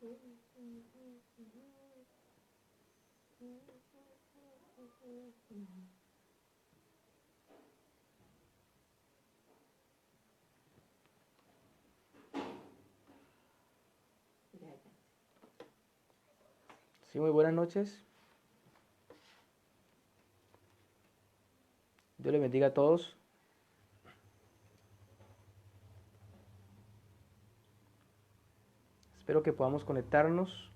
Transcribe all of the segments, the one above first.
Sí, muy buenas noches. Dios les bendiga a todos. Espero que podamos conectarnos.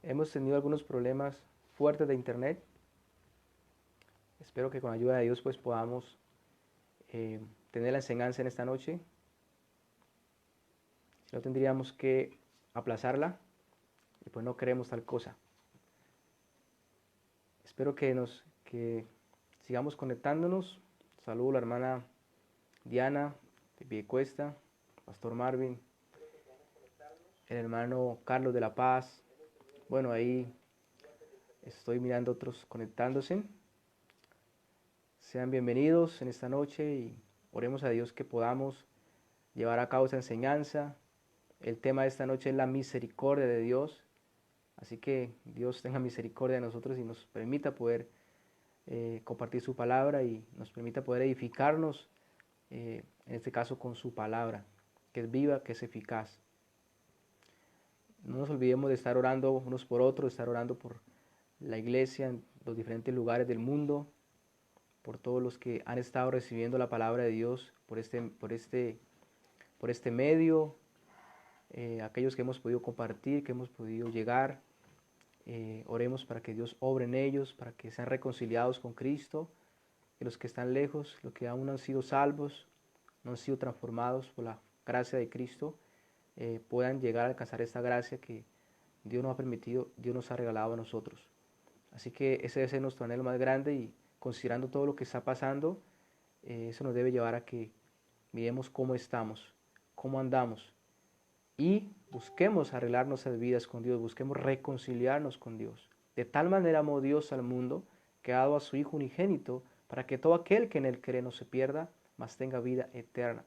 Hemos tenido algunos problemas fuertes de internet. Espero que con la ayuda de Dios pues podamos tener la enseñanza en esta noche. Si no, tendríamos que aplazarla y pues no queremos tal cosa. Espero que sigamos conectándonos. Saludo a la hermana Diana de Piedecuesta, Pastor Marvin, el hermano Carlos de La Paz. Bueno, ahí estoy mirando otros conectándose. Sean bienvenidos en esta noche y oremos a Dios que podamos llevar a cabo esa enseñanza. El tema de esta noche es la misericordia de Dios. Así que Dios tenga misericordia de nosotros y nos permita poder compartir su palabra y nos permita poder edificarnos, en este caso con su palabra, que es viva, que es eficaz. No nos olvidemos de estar orando unos por otros, de estar orando por la iglesia en los diferentes lugares del mundo, por todos los que han estado recibiendo la palabra de Dios por este medio, aquellos que hemos podido compartir, que hemos podido llegar. Oremos para que Dios obre en ellos, para que sean reconciliados con Cristo, que los que están lejos, los que aún no han sido salvos, no han sido transformados por la gracia de Cristo, puedan llegar a alcanzar esta gracia que Dios nos ha permitido, Dios nos ha regalado a nosotros. Así que ese debe ser nuestro anhelo más grande y considerando todo lo que está pasando, eso nos debe llevar a que miremos cómo estamos, cómo andamos y busquemos arreglar nuestras vidas con Dios, busquemos reconciliarnos con Dios. De tal manera amó Dios al mundo que ha dado a su Hijo unigénito para que todo aquel que en él cree no se pierda, mas tenga vida eterna.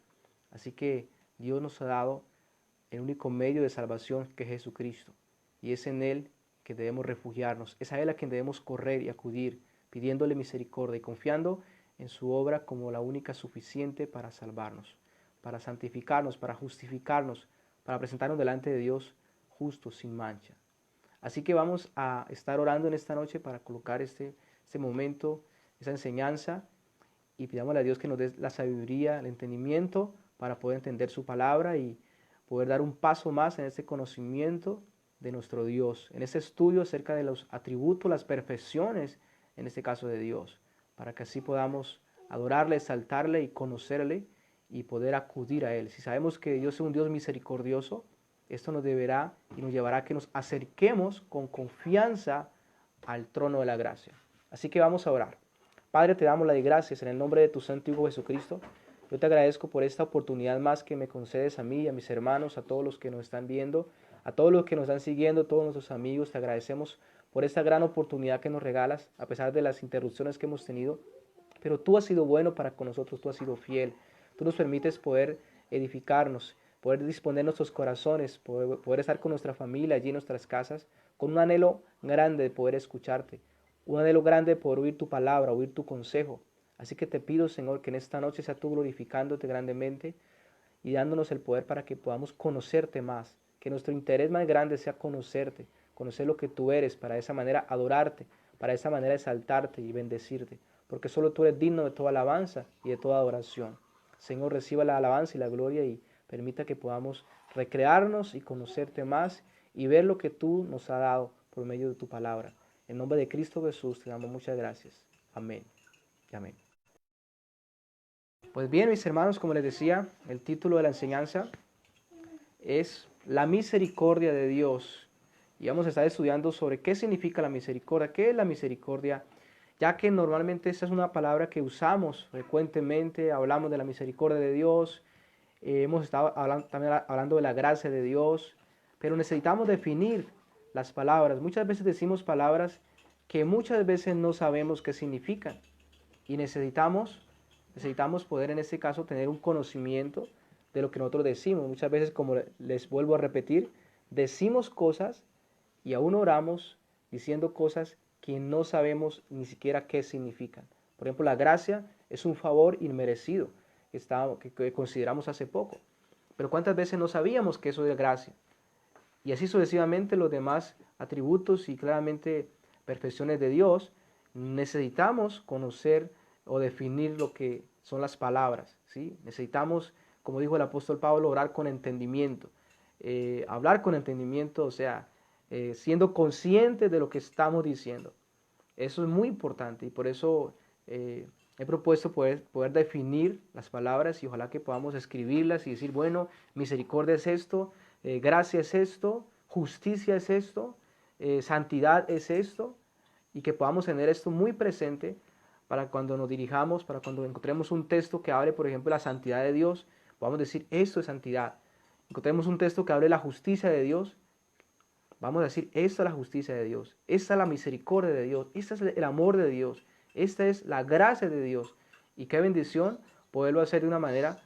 Así que Dios nos ha dado el único medio de salvación que es Jesucristo y es en él que debemos refugiarnos, es a él a quien debemos correr y acudir, pidiéndole misericordia y confiando en su obra como la única suficiente para salvarnos, para santificarnos, para justificarnos, para presentarnos delante de Dios justos, sin mancha. Así que vamos a estar orando en esta noche para colocar este momento, esa enseñanza, y pidámosle a Dios que nos dé la sabiduría, el entendimiento para poder entender su palabra y poder dar un paso más en este conocimiento de nuestro Dios, en ese estudio acerca de los atributos, las perfecciones, en este caso de Dios, para que así podamos adorarle, exaltarle y conocerle y poder acudir a Él. Si sabemos que Dios es un Dios misericordioso, esto nos deberá y nos llevará a que nos acerquemos con confianza al trono de la gracia. Así que vamos a orar. Padre, te damos las gracias en el nombre de tu Santo Hijo Jesucristo. Yo te agradezco por esta oportunidad más que me concedes a mí y a mis hermanos, a todos los que nos están viendo, a todos los que nos están siguiendo, a todos nuestros amigos. Te agradecemos por esta gran oportunidad que nos regalas, a pesar de las interrupciones que hemos tenido. Pero tú has sido bueno para con nosotros, tú has sido fiel. Tú nos permites poder edificarnos, poder disponer nuestros corazones, poder estar con nuestra familia allí en nuestras casas, con un anhelo grande de poder escucharte, un anhelo grande de poder oír tu palabra, oír tu consejo. Así que te pido, Señor, que en esta noche sea tú glorificándote grandemente y dándonos el poder para que podamos conocerte más, que nuestro interés más grande sea conocerte, conocer lo que tú eres, para de esa manera adorarte, para de esa manera exaltarte y bendecirte, porque solo tú eres digno de toda alabanza y de toda adoración. Señor, reciba la alabanza y la gloria y permita que podamos recrearnos y conocerte más y ver lo que tú nos has dado por medio de tu palabra. En nombre de Cristo Jesús te damos muchas gracias. Amén y amén. Pues bien, mis hermanos, como les decía, el título de la enseñanza es La misericordia de Dios. Y vamos a estar estudiando sobre qué significa la misericordia, qué es la misericordia, ya que normalmente esa es una palabra que usamos frecuentemente, hablamos de la misericordia de Dios, hemos estado también hablando de la gracia de Dios, pero necesitamos definir las palabras. Muchas veces decimos palabras que muchas veces no sabemos qué significan y necesitamos poder en este caso tener un conocimiento de lo que nosotros decimos. Muchas veces, como les vuelvo a repetir, decimos cosas y aún oramos diciendo cosas que no sabemos ni siquiera qué significan. Por ejemplo, la gracia es un favor inmerecido que consideramos hace poco. Pero ¿cuántas veces no sabíamos que eso es gracia? Y así sucesivamente los demás atributos y claramente perfecciones de Dios, necesitamos conocer o definir lo que son las palabras, ¿sí? Necesitamos, como dijo el apóstol Pablo, orar con entendimiento. Hablar con entendimiento, o sea, siendo conscientes de lo que estamos diciendo. Eso es muy importante y por eso he propuesto poder definir las palabras y ojalá que podamos escribirlas y decir, bueno, misericordia es esto, gracia es esto, justicia es esto, santidad es esto, y que podamos tener esto muy presente para cuando nos dirijamos, para cuando encontremos un texto que hable, por ejemplo, la santidad de Dios, podamos decir, esto es santidad. Encontremos un texto que hable la justicia de Dios, vamos a decir, esta es la justicia de Dios, esta es la misericordia de Dios, este es el amor de Dios, esta es la gracia de Dios. Y qué bendición poderlo hacer de una manera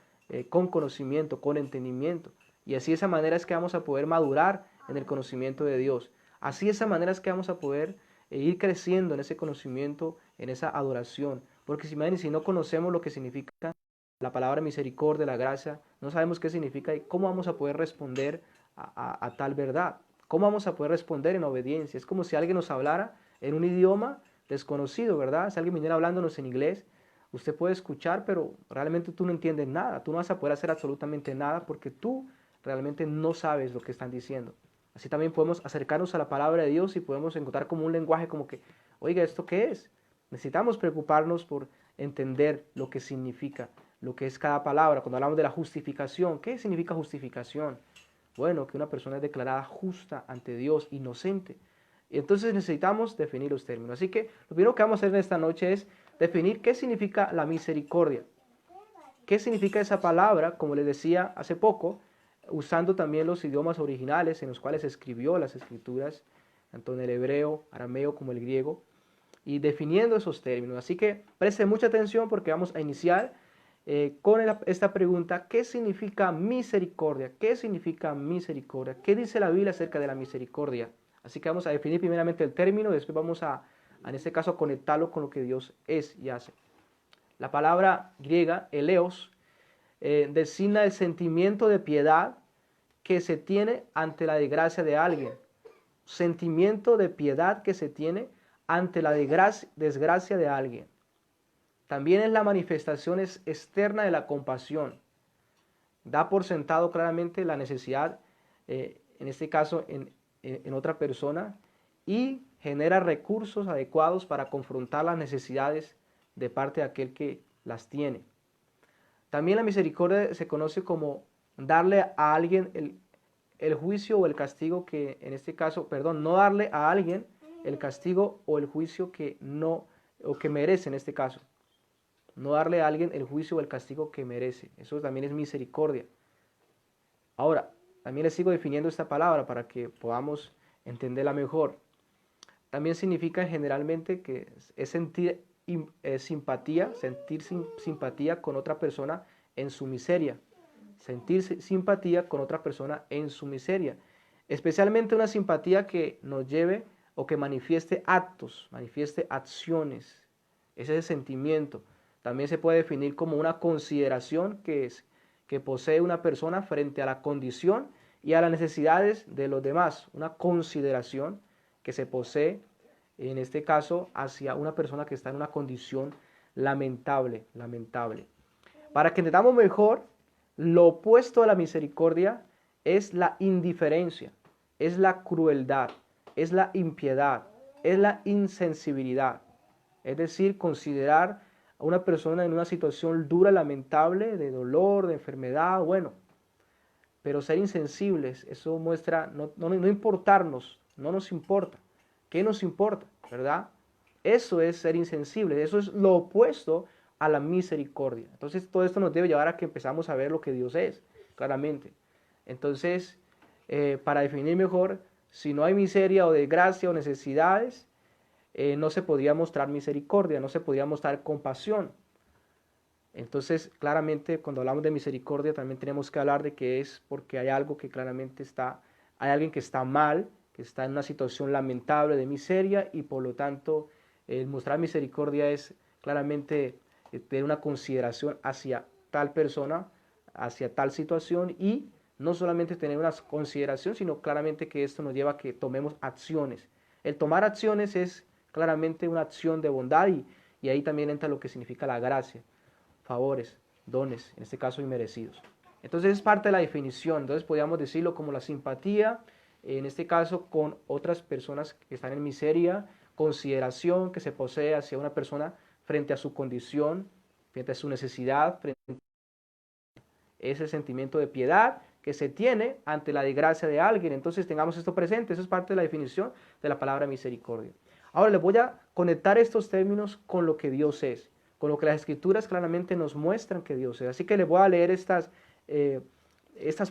con conocimiento, con entendimiento. Y así de esa manera es que vamos a poder madurar en el conocimiento de Dios. Así de esa manera es que vamos a poder ir creciendo en ese conocimiento, en esa adoración. Porque si no conocemos lo que significa la palabra misericordia, la gracia, no sabemos qué significa y cómo vamos a poder responder a tal verdad. ¿Cómo vamos a poder responder en obediencia? Es como si alguien nos hablara en un idioma desconocido, ¿verdad? Si alguien viniera hablándonos en inglés, usted puede escuchar, pero realmente tú no entiendes nada. Tú no vas a poder hacer absolutamente nada porque tú realmente no sabes lo que están diciendo. Así también podemos acercarnos a la palabra de Dios y podemos encontrar como un lenguaje como que, oiga, ¿esto qué es? Necesitamos preocuparnos por entender lo que significa, lo que es cada palabra. Cuando hablamos de la justificación, ¿qué significa justificación? Bueno, que una persona es declarada justa ante Dios, inocente. Y entonces necesitamos definir los términos. Así que lo primero que vamos a hacer en esta noche es definir qué significa la misericordia. ¿Qué significa esa palabra? Como les decía hace poco, usando también los idiomas originales en los cuales se escribió las escrituras, tanto en el hebreo, arameo como el griego, y definiendo esos términos. Así que preste mucha atención porque vamos a iniciar con esta pregunta, ¿qué significa misericordia? ¿Qué significa misericordia? ¿Qué dice la Biblia acerca de la misericordia? Así que vamos a definir primeramente el término, después vamos en este caso, a conectarlo con lo que Dios es y hace. La palabra griega, eleos, designa el sentimiento de piedad que se tiene ante la desgracia de alguien. Sentimiento de piedad que se tiene ante la desgracia de alguien. También es la manifestación externa de la compasión. Da por sentado claramente la necesidad, en este caso en otra persona, y genera recursos adecuados para confrontar las necesidades de parte de aquel que las tiene. También la misericordia se conoce como darle a alguien el juicio o el castigo que, en este caso, perdón, no darle a alguien el castigo o el juicio que no, o que merece en este caso. No darle a alguien el juicio o el castigo que merece. Eso también es misericordia. Ahora, también les sigo definiendo esta palabra para que podamos entenderla mejor. También significa generalmente que es sentir simpatía, sentir simpatía con otra persona en su miseria. Sentir simpatía con otra persona en su miseria. Especialmente una simpatía que nos lleve o que manifieste actos, manifieste acciones. Ese es el sentimiento. También se puede definir como una consideración que posee una persona frente a la condición y a las necesidades de los demás. Una consideración que se posee, en este caso, hacia una persona que está en una condición lamentable. Para que entendamos mejor, lo opuesto a la misericordia es la indiferencia, es la crueldad, es la impiedad, es la insensibilidad. Es decir, considerar a una persona en una situación dura, lamentable, de dolor, de enfermedad, bueno. Pero ser insensibles, eso muestra no importarnos, no nos importa. ¿Qué nos importa? ¿Verdad? Eso es ser insensible, eso es lo opuesto a la misericordia. Entonces todo esto nos debe llevar a que empezamos a ver lo que Dios es, claramente. Entonces, para definir mejor, si no hay miseria o desgracia o necesidades, no se podría mostrar misericordia, no se podría mostrar compasión. Entonces, claramente, cuando hablamos de misericordia, también tenemos que hablar de que es porque hay algo que claramente está hay alguien que está mal, que está en una situación lamentable de miseria y por lo tanto el mostrar misericordia es claramente tener una consideración hacia tal persona, hacia tal situación y no solamente tener una consideración, sino claramente que esto nos lleva a que tomemos acciones. El tomar acciones es claramente una acción de bondad y ahí también entra lo que significa la gracia, favores, dones, en este caso inmerecidos. Entonces es parte de la definición, entonces podríamos decirlo como la simpatía, en este caso con otras personas que están en miseria, consideración que se posee hacia una persona frente a su condición, frente a su necesidad, frente a ese sentimiento de piedad que se tiene ante la desgracia de alguien. Entonces tengamos esto presente, eso es parte de la definición de la palabra misericordia. Ahora les voy a conectar estos términos con lo que Dios es, con lo que las escrituras claramente nos muestran que Dios es. Así que les voy a leer estas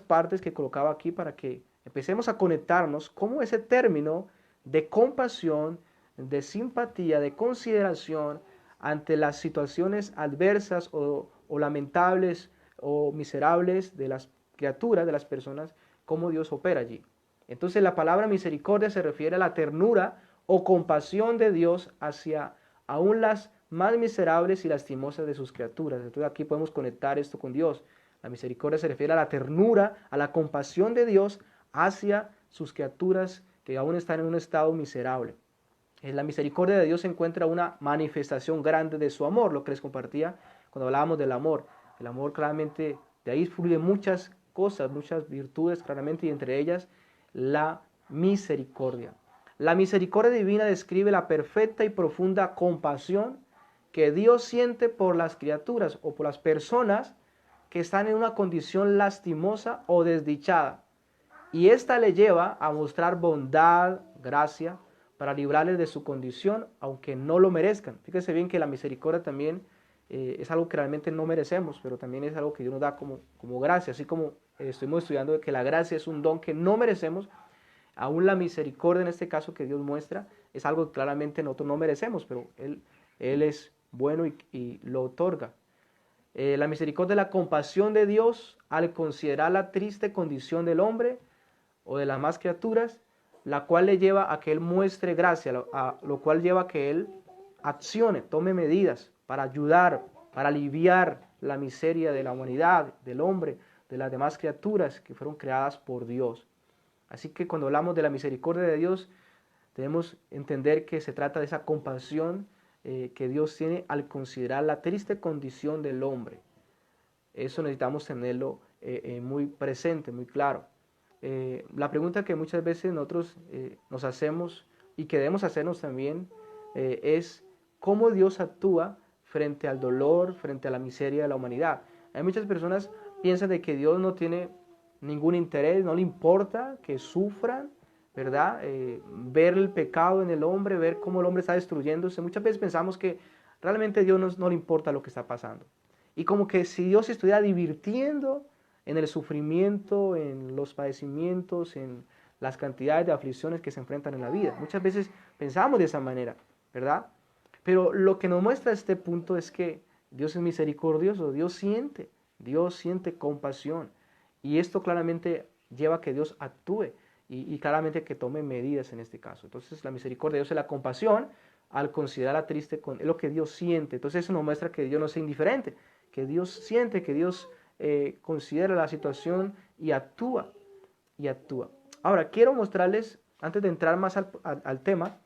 partes que colocaba aquí para que empecemos a conectarnos cómo ese término de compasión, de simpatía, de consideración ante las situaciones adversas o lamentables o miserables de las criaturas, de las personas, cómo Dios opera allí. Entonces la palabra misericordia se refiere a la ternura o compasión de Dios hacia aún las más miserables y lastimosas de sus criaturas. Entonces aquí podemos conectar esto con Dios. La misericordia se refiere a la ternura, a la compasión de Dios hacia sus criaturas que aún están en un estado miserable. En la misericordia de Dios se encuentra una manifestación grande de su amor, lo que les compartía cuando hablábamos del amor. El amor claramente, de ahí fluyen muchas cosas, muchas virtudes claramente, y entre ellas la misericordia. La misericordia divina describe la perfecta y profunda compasión que Dios siente por las criaturas o por las personas que están en una condición lastimosa o desdichada. Y esta le lleva a mostrar bondad, gracia, para librarles de su condición, aunque no lo merezcan. Fíjense bien que la misericordia también es algo que realmente no merecemos, pero también es algo que Dios nos da como gracia, así como estuvimos estudiando de que la gracia es un don que no merecemos, aún la misericordia en este caso que Dios muestra es algo que claramente nosotros no merecemos, pero Él es bueno y lo otorga. La misericordia es la compasión de Dios al considerar la triste condición del hombre o de las más criaturas, la cual le lleva a que Él muestre gracia, lo cual lleva a que Él accione, tome medidas para ayudar, para aliviar la miseria de la humanidad, del hombre, de las demás criaturas que fueron creadas por Dios. Así que cuando hablamos de la misericordia de Dios, debemos entender que se trata de esa compasión que Dios tiene al considerar la triste condición del hombre. Eso necesitamos tenerlo muy presente, muy claro. La pregunta que muchas veces nosotros nos hacemos y que debemos hacernos también es cómo Dios actúa frente al dolor, frente a la miseria de la humanidad. Hay muchas personas que piensan de que Dios no tiene ningún interés, no le importa que sufran, ¿verdad? Ver el pecado en el hombre, ver cómo el hombre está destruyéndose. Muchas veces pensamos que realmente a Dios no le importa lo que está pasando. Y como que si Dios se estuviera divirtiendo en el sufrimiento, en los padecimientos, en las cantidades de aflicciones que se enfrentan en la vida. Muchas veces pensamos de esa manera, ¿verdad? Pero lo que nos muestra este punto es que Dios es misericordioso, Dios siente compasión. Y esto claramente lleva a que Dios actúe y claramente que tome medidas en este caso. Entonces la misericordia de Dios es la compasión al considerar la triste, es lo que Dios siente. Entonces eso nos muestra que Dios no es indiferente, que Dios siente, que Dios considera la situación y actúa, y actúa. Ahora, quiero mostrarles, antes de entrar más al tema,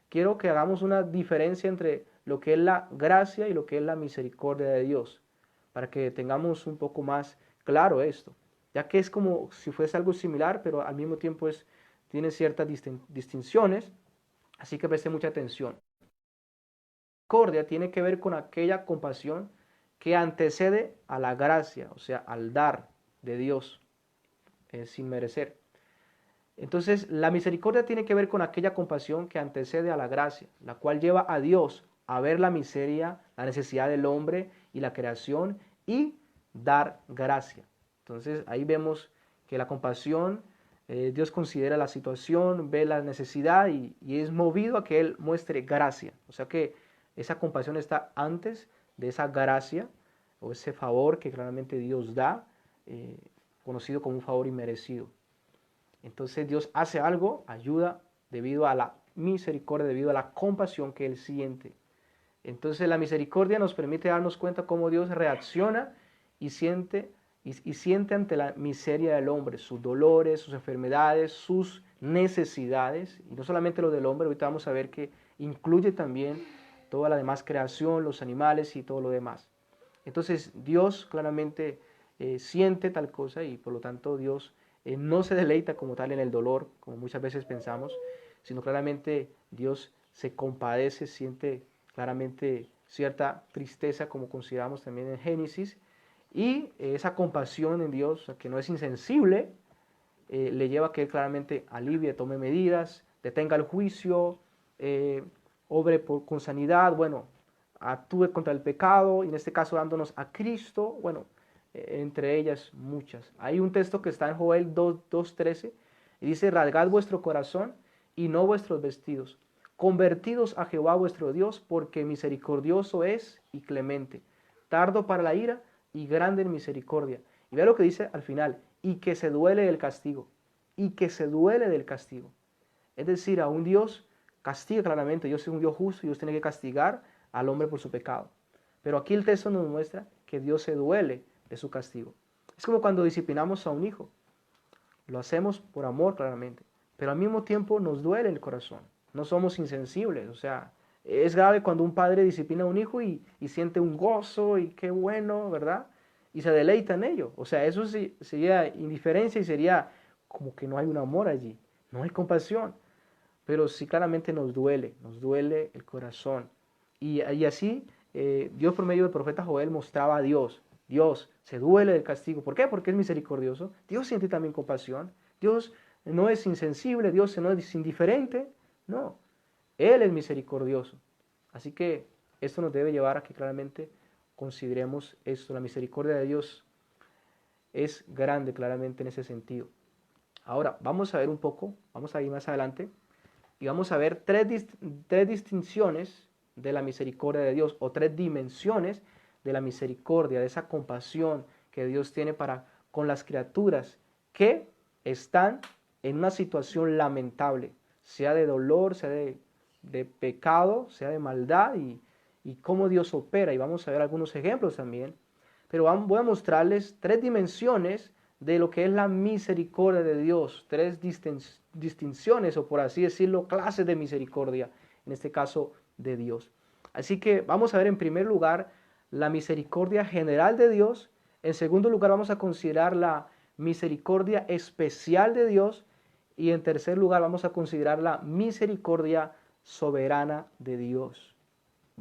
quiero que hagamos una diferencia entre lo que es la gracia y lo que es la misericordia de Dios, para que tengamos un poco más claro esto, ya que es como si fuese algo similar, pero al mismo tiempo tiene ciertas distinciones, así que preste mucha atención. La misericordia tiene que ver con aquella compasión que antecede a la gracia, o sea, al dar de Dios sin merecer. Entonces, la misericordia tiene que ver con aquella compasión que antecede a la gracia, la cual lleva a Dios a ver la miseria, la necesidad del hombre y la creación y dar gracia. Entonces, ahí vemos que la compasión, Dios considera la situación, ve la necesidad y es movido a que Él muestre gracia. O sea que esa compasión está antes de esa gracia o ese favor que claramente Dios da, conocido como un favor inmerecido. Entonces Dios hace algo, ayuda debido a la misericordia, debido a la compasión que Él siente. Entonces la misericordia nos permite darnos cuenta cómo Dios reacciona y siente, y siente ante la miseria del hombre, sus dolores, sus enfermedades, sus necesidades, y no solamente lo del hombre, ahorita vamos a ver que incluye también toda la demás creación, los animales y todo lo demás. Entonces Dios claramente siente tal cosa y por lo tanto Dios no se deleita como tal en el dolor, como muchas veces pensamos, sino claramente Dios se compadece, siente claramente cierta tristeza, como consideramos también en Génesis, y esa compasión en Dios, que no es insensible, le lleva a que Él claramente alivie, tome medidas, detenga el juicio, obre con sanidad, bueno, actúe contra el pecado, y en este caso dándonos a Cristo, bueno, entre ellas muchas. Hay un texto que está en Joel 2:13 y dice: rasgad vuestro corazón y no vuestros vestidos, convertidos a Jehová vuestro Dios, porque misericordioso es y clemente, tardo para la ira y grande en misericordia. Y vea lo que dice al final: y que se duele del castigo, y que se duele del castigo. Es decir, a un Dios castiga claramente, Dios es un Dios justo y Dios tiene que castigar al hombre por su pecado. Pero aquí el texto nos muestra que Dios se duele de su castigo. Es como cuando disciplinamos a un hijo. Lo hacemos por amor claramente, pero al mismo tiempo nos duele el corazón. No somos insensibles, o sea, es grave cuando un padre disciplina a un hijo y siente un gozo y qué bueno, ¿verdad? Y se deleita en ello. O sea, eso sería indiferencia y sería como que no hay un amor allí, no hay compasión. Pero sí claramente nos duele el corazón. Y así Dios por medio del profeta Joel mostraba a Dios. Dios se duele del castigo. ¿Por qué? Porque es misericordioso. Dios siente también compasión. Dios no es insensible, Dios no es indiferente. No, Él es misericordioso. Así que esto nos debe llevar a que claramente consideremos esto. La misericordia de Dios es grande claramente en ese sentido. Ahora, vamos a ver un poco, vamos a ir más adelante, y vamos a ver tres distinciones de la misericordia de Dios, o tres dimensiones de la misericordia, de esa compasión que Dios tiene para con las criaturas que están en una situación lamentable, sea de dolor, sea de pecado, sea de maldad, y cómo Dios opera. Y vamos a ver algunos ejemplos también. Pero voy a mostrarles tres dimensiones de lo que es la misericordia de Dios, tres distinciones, o por así decirlo, clases de misericordia, en este caso de Dios. Así que vamos a ver en primer lugar la misericordia general de Dios. En segundo lugar vamos a considerar la misericordia especial de Dios. Y en tercer lugar vamos a considerar la misericordia soberana de Dios.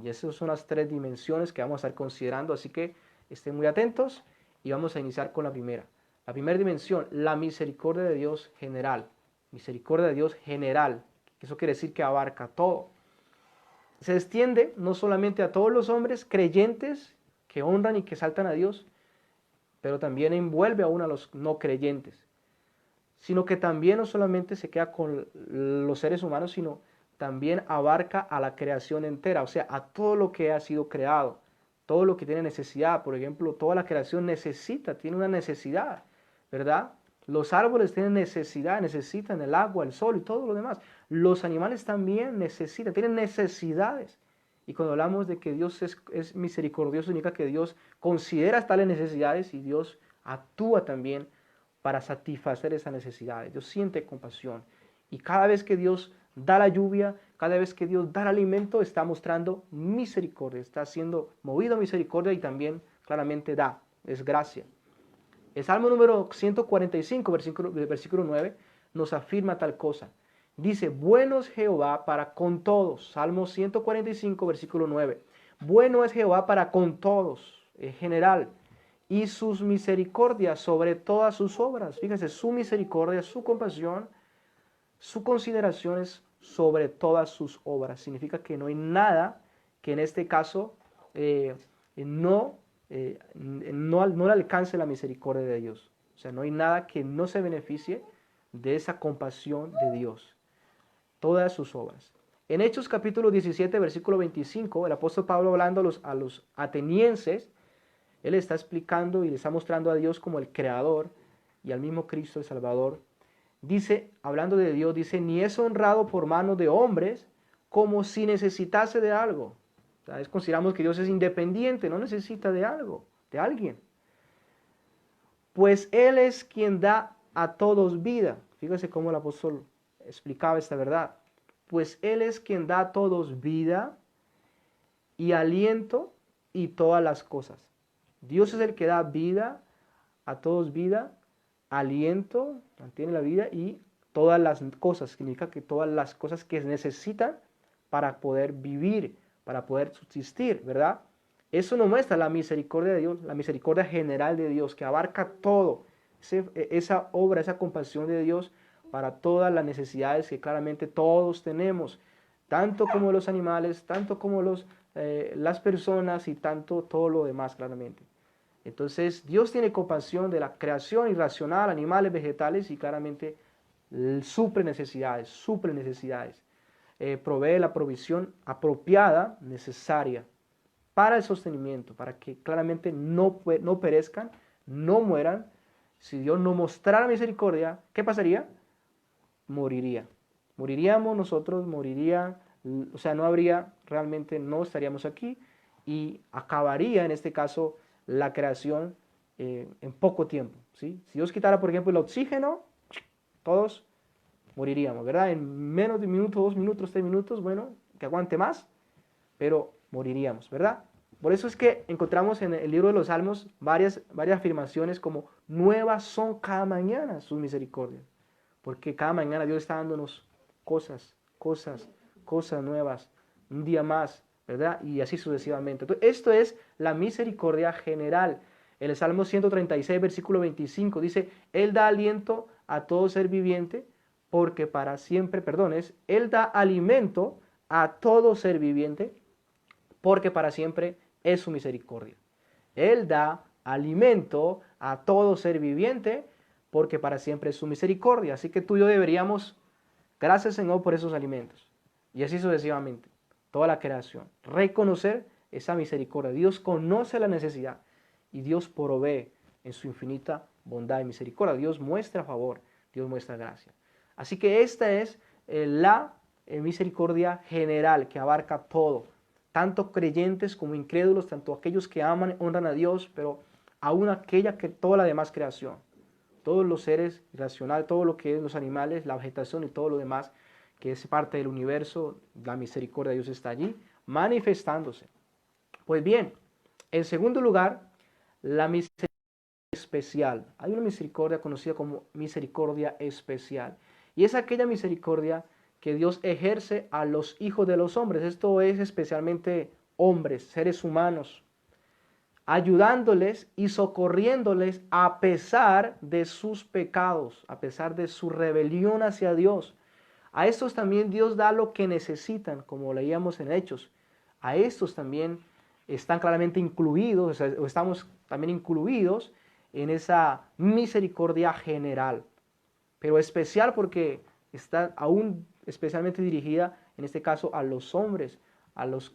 Y esas son las tres dimensiones que vamos a estar considerando, así que estén muy atentos y vamos a iniciar con la primera. La primera dimensión, la misericordia de Dios general. Misericordia de Dios general. Eso quiere decir que abarca todo. Se extiende no solamente a todos los hombres creyentes que honran y que exaltan a Dios, pero también envuelve aún a los no creyentes. Sino que también no solamente se queda con los seres humanos, sino también abarca a la creación entera, o sea, a todo lo que ha sido creado, todo lo que tiene necesidad. Por ejemplo, toda la creación tiene una necesidad, ¿verdad? Los árboles tienen necesidad, necesitan el agua, el sol y todo lo demás. Los animales también necesitan, tienen necesidades. Y cuando hablamos de que Dios es misericordioso, significa que Dios considera tales necesidades y Dios actúa también para satisfacer esas necesidades. Dios siente compasión. Y cada vez que Dios da la lluvia, cada vez que Dios da el alimento, está mostrando misericordia, está siendo movido a misericordia y también claramente es gracia. El Salmo número 145, versículo 9, nos afirma tal cosa. Dice: bueno es Jehová para con todos. Salmo 145, versículo 9. Bueno es Jehová para con todos, en general, y sus misericordias sobre todas sus obras. Fíjense, su misericordia, su compasión, su consideración es sobre todas sus obras. Significa que no hay nada que en este caso no le alcance la misericordia de Dios. O sea, no hay nada que no se beneficie de esa compasión de Dios. Todas sus obras. En Hechos capítulo 17, versículo 25, el apóstol Pablo, hablando a los atenienses, él está explicando y le está mostrando a Dios como el Creador y al mismo Cristo el Salvador. dice, hablando de Dios, dice, ni es honrado por manos de hombres como si necesitase de algo. O sea, consideramos que Dios es independiente, no necesita de algo, de alguien. Pues Él es quien da a todos vida. Fíjese cómo el apóstol explicaba esta verdad. Pues Él es quien da a todos vida y aliento y todas las cosas. Dios es el que da vida, a todos vida, aliento, mantiene la vida y todas las cosas. Significa que todas las cosas que necesitan para poder vivir, para poder subsistir, ¿verdad? Eso nos muestra la misericordia de Dios, la misericordia general de Dios, que abarca todo. Esa obra, esa compasión de Dios para todas las necesidades que claramente todos tenemos, tanto como los animales, tanto como las personas y tanto todo lo demás claramente. Entonces Dios tiene compasión de la creación irracional, animales, vegetales y claramente suple necesidades, provee la provisión apropiada, necesaria para el sostenimiento, para que claramente no perezcan, no mueran. Si Dios no mostrara misericordia, ¿qué pasaría? Moriría. Moriríamos nosotros, o sea, no habría, realmente no estaríamos aquí y acabaría en este caso la creación en poco tiempo, ¿sí? Si Dios quitara, por ejemplo, el oxígeno, todos moriríamos, ¿verdad? En menos de un minuto, 2 minutos, 3 minutos, bueno, que aguante más, pero moriríamos, ¿verdad? Por eso es que encontramos en el libro de los Salmos varias afirmaciones como nuevas son cada mañana sus misericordias, porque cada mañana Dios está dándonos cosas nuevas, un día más, ¿verdad? Y así sucesivamente. Entonces, esto es la misericordia general. En el Salmo 136, versículo 25, dice, Él da aliento a todo ser viviente, porque para siempre, Él da alimento a todo ser viviente, porque para siempre es su misericordia. Él da alimento a todo ser viviente, porque para siempre es su misericordia. Así que tú y yo deberíamos, gracias Señor por esos alimentos. Y así sucesivamente, toda la creación. Reconocer esa misericordia. Dios conoce la necesidad y Dios provee en su infinita bondad y misericordia. Dios muestra favor, Dios muestra gracia. Así que esta es la misericordia general que abarca todo, tanto creyentes como incrédulos, tanto aquellos que aman, honran a Dios, pero aún aquella que toda la demás creación, todos los seres irracionales, todo lo que es los animales, la vegetación y todo lo demás que es parte del universo, la misericordia de Dios está allí manifestándose. Pues bien, en segundo lugar, la misericordia especial. Hay una misericordia conocida como misericordia especial. Y es aquella misericordia que Dios ejerce a los hijos de los hombres. Esto es especialmente hombres, seres humanos, ayudándoles y socorriéndoles a pesar de sus pecados, a pesar de su rebelión hacia Dios. A estos también Dios da lo que necesitan, como leíamos en Hechos. A estos también están claramente incluidos, o estamos también incluidos en esa misericordia general, pero especial porque está aún especialmente dirigida, en este caso, a los hombres,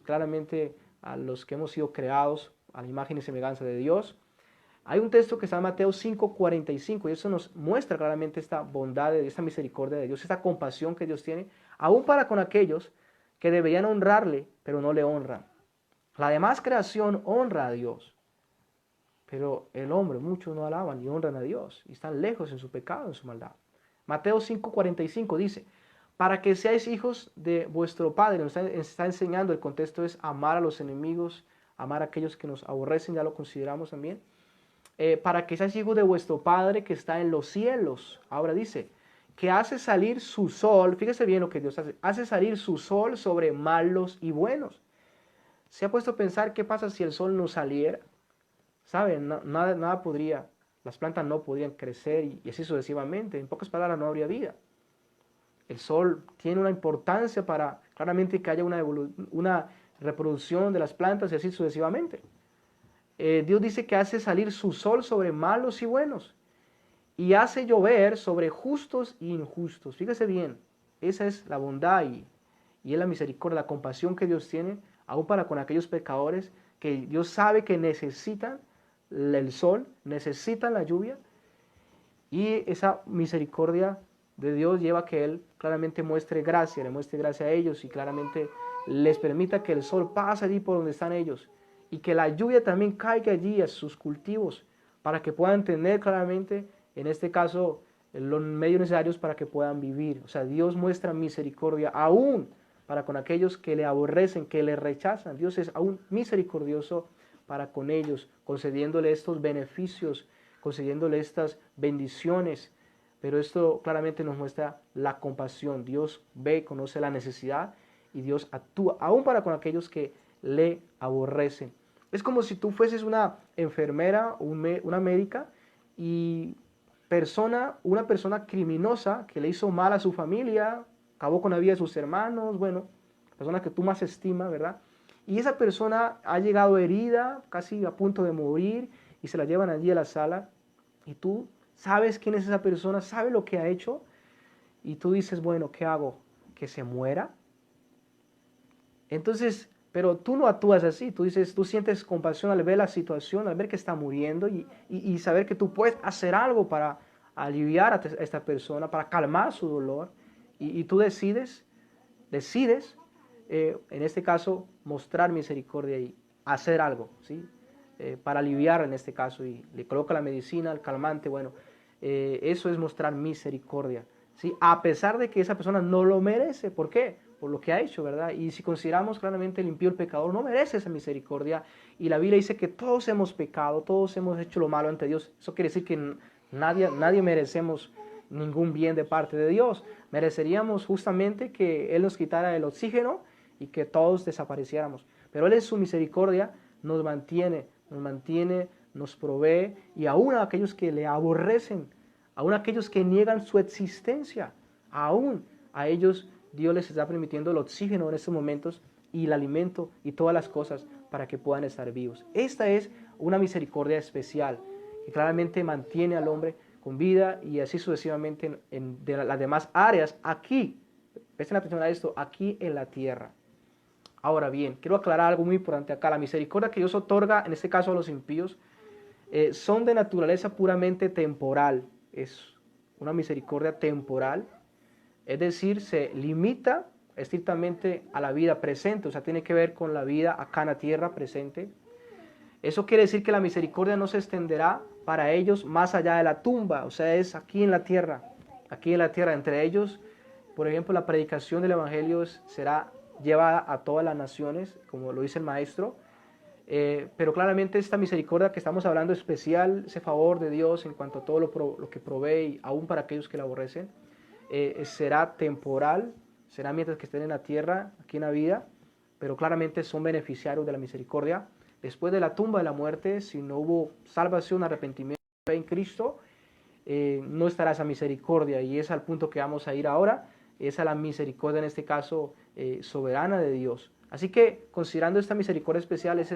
claramente a los que hemos sido creados a la imagen y semejanza de Dios. Hay un texto que está en Mateo 5:45 y eso nos muestra claramente esta bondad, esta misericordia de Dios, esta compasión que Dios tiene, aún para con aquellos que deberían honrarle, pero no le honran. La demás creación honra a Dios, pero el hombre, muchos no alaban ni honran a Dios y están lejos en su pecado, en su maldad. Mateo 5:45 dice, para que seáis hijos de vuestro Padre. Nos está enseñando, el contexto es amar a los enemigos, amar a aquellos que nos aborrecen, ya lo consideramos también. Para que seáis hijos de vuestro Padre que está en los cielos. Ahora dice, que hace salir su sol, fíjese bien lo que Dios hace salir su sol sobre malos y buenos. ¿Se ha puesto a pensar qué pasa si el sol no saliera? ¿Saben? Nada podría, las plantas no podrían crecer y así sucesivamente. En pocas palabras, no habría vida. El sol tiene una importancia para claramente que haya una reproducción de las plantas y así sucesivamente. Dios dice que hace salir su sol sobre malos y buenos y hace llover sobre justos e injustos. Fíjese bien, esa es la bondad y es la misericordia, la compasión que Dios tiene, aún para con aquellos pecadores que Dios sabe que necesitan el sol, necesitan la lluvia, y esa misericordia de Dios lleva a que Él claramente muestre gracia, le muestre gracia a ellos y claramente les permita que el sol pase allí por donde están ellos y que la lluvia también caiga allí a sus cultivos para que puedan tener claramente, en este caso, los medios necesarios para que puedan vivir. O sea, Dios muestra misericordia aún para con aquellos que le aborrecen, que le rechazan. Dios es aún misericordioso para con ellos, concediéndole estos beneficios, concediéndole estas bendiciones. Pero esto claramente nos muestra la compasión. Dios ve, conoce la necesidad y Dios actúa, aún para con aquellos que le aborrecen. Es como si tú fueses una enfermera o una médica y una persona criminosa que le hizo mal a su familia, acabó con la vida de sus hermanos, bueno, persona que tú más estimas, ¿verdad? Y esa persona ha llegado herida, casi a punto de morir, y se la llevan allí a la sala, y tú sabes quién es esa persona, sabes lo que ha hecho, y tú dices, bueno, ¿qué hago? ¿Que se muera? Entonces, pero tú no actúas así, tú dices, tú sientes compasión al ver la situación, al ver que está muriendo y saber que tú puedes hacer algo para aliviar a esta persona, para calmar su dolor, y tú decides, en este caso, mostrar misericordia y hacer algo, ¿sí? Para aliviar en este caso, y le coloca la medicina, el calmante, bueno, eso es mostrar misericordia, ¿sí? A pesar de que esa persona no lo merece. ¿Por qué? Por lo que ha hecho, ¿verdad? Y si consideramos claramente el impío, el pecador, no merece esa misericordia, y la Biblia dice que todos hemos pecado, todos hemos hecho lo malo ante Dios. Eso quiere decir que nadie merecemos ningún bien de parte de Dios. Mereceríamos justamente que Él nos quitara el oxígeno y que todos desapareciéramos. Pero Él en su misericordia nos mantiene, nos provee, y aún a aquellos que le aborrecen, aún a aquellos que niegan su existencia, aún a ellos Dios les está permitiendo el oxígeno en estos momentos y el alimento y todas las cosas para que puedan estar vivos. Esta es una misericordia especial que claramente mantiene al hombre con vida, y así sucesivamente en las demás áreas aquí. Presten atención a esto, aquí en la tierra. Ahora bien, quiero aclarar algo muy importante acá. La misericordia que Dios otorga, en este caso a los impíos, son de naturaleza puramente temporal. Es una misericordia temporal. Es decir, se limita estrictamente a la vida presente, o sea, tiene que ver con la vida acá en la tierra presente. Eso quiere decir que la misericordia no se extenderá para ellos más allá de la tumba, o sea, es aquí en la tierra, entre ellos. Por ejemplo, la predicación del Evangelio será llevada a todas las naciones, como lo dice el Maestro, pero claramente esta misericordia que estamos hablando especial, ese favor de Dios en cuanto a todo lo que provee, aún para aquellos que la aborrecen, será temporal, será mientras que estén en la tierra, aquí en la vida, pero claramente son beneficiarios de la misericordia. Después de la tumba, de la muerte, si no hubo salvación, arrepentimiento, fe en Cristo, no estará esa misericordia, y es al punto que vamos a ir ahora. Esa es la misericordia, en este caso, soberana de Dios. Así que, considerando esta misericordia especial, es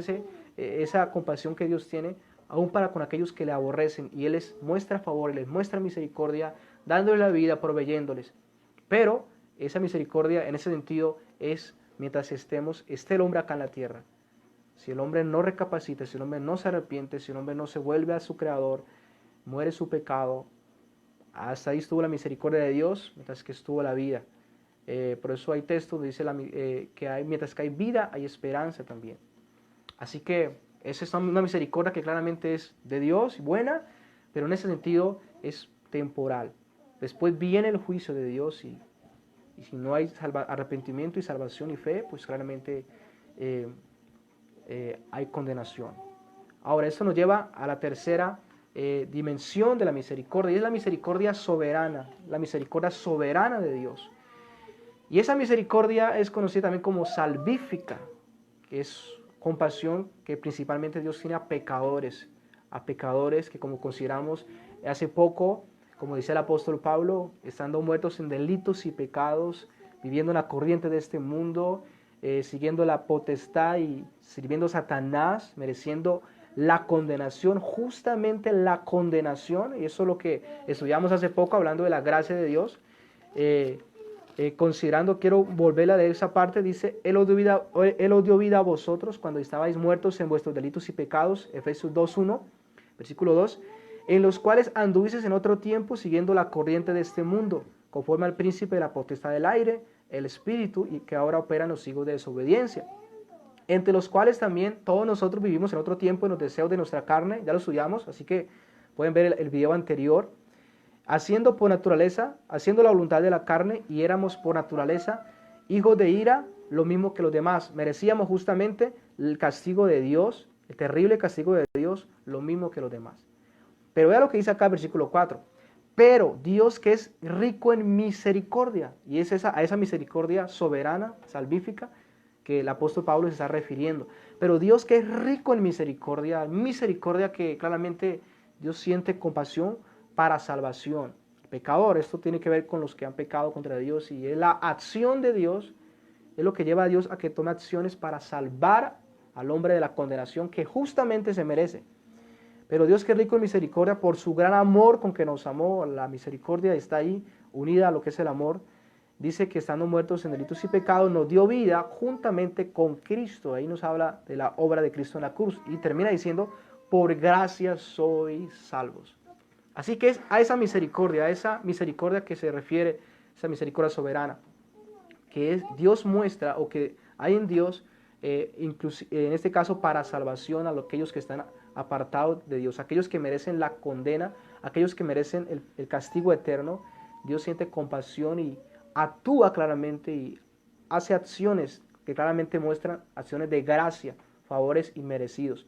esa compasión que Dios tiene, aún para con aquellos que le aborrecen, y Él les muestra favor, les muestra misericordia, dándoles la vida, proveyéndoles. Pero esa misericordia, en ese sentido, es mientras esté el hombre acá en la tierra. Si el hombre no recapacita, si el hombre no se arrepiente, si el hombre no se vuelve a su Creador, muere su pecado, hasta ahí estuvo la misericordia de Dios, mientras que estuvo la vida. Por eso hay textos donde dice que mientras que hay vida, hay esperanza también. Así que esa es una misericordia que claramente es de Dios, buena, pero en ese sentido es temporal. Después viene el juicio de Dios, y si no hay arrepentimiento y salvación y fe, pues claramente hay condenación. Ahora, esto nos lleva a la tercera dimensión de la misericordia, y es la misericordia soberana de Dios. Y esa misericordia es conocida también como salvífica, que es compasión que principalmente Dios tiene a pecadores que, como consideramos hace poco, como dice el apóstol Pablo, estando muertos en delitos y pecados, viviendo en la corriente de este mundo, siguiendo la potestad y sirviendo a Satanás, mereciendo la condenación, justamente la condenación, y eso es lo que estudiamos hace poco, hablando de la gracia de Dios. Considerando, quiero volver a leer esa parte, dice, Él os dio vida a vosotros cuando estabais muertos en vuestros delitos y pecados, Efesios 2:1, versículo 2, en los cuales anduvisteis en otro tiempo siguiendo la corriente de este mundo, conforme al príncipe de la potestad del aire, el espíritu, y que ahora opera en los hijos de desobediencia, entre los cuales también todos nosotros vivimos en otro tiempo en los deseos de nuestra carne, ya lo estudiamos, así que pueden ver el video anterior, haciendo la voluntad de la carne, y éramos por naturaleza hijos de ira, lo mismo que los demás. Merecíamos justamente el castigo de Dios, el terrible castigo de Dios, lo mismo que los demás. Pero vea lo que dice acá el versículo 4. Pero Dios, que es rico en misericordia, y es a esa misericordia soberana, salvífica, que el apóstol Pablo se está refiriendo. Pero Dios, que es rico en misericordia que claramente Dios siente compasión para salvación. Pecador, esto tiene que ver con los que han pecado contra Dios, y es la acción de Dios, es lo que lleva a Dios a que tome acciones para salvar al hombre de la condenación que justamente se merece. Pero Dios, que es rico en misericordia, por su gran amor con que nos amó, la misericordia está ahí unida a lo que es el amor, dice que estando muertos en delitos y pecados, nos dio vida juntamente con Cristo. Ahí nos habla de la obra de Cristo en la cruz, y termina diciendo, por gracia sois salvos. Así que es a esa misericordia que se refiere, esa misericordia soberana, que es Dios muestra, o que hay en Dios, en este caso para salvación a aquellos que están apartados de Dios, aquellos que merecen la condena, aquellos que merecen el castigo eterno. Dios siente compasión y actúa claramente y hace acciones que claramente muestran acciones de gracia, favores inmerecidos.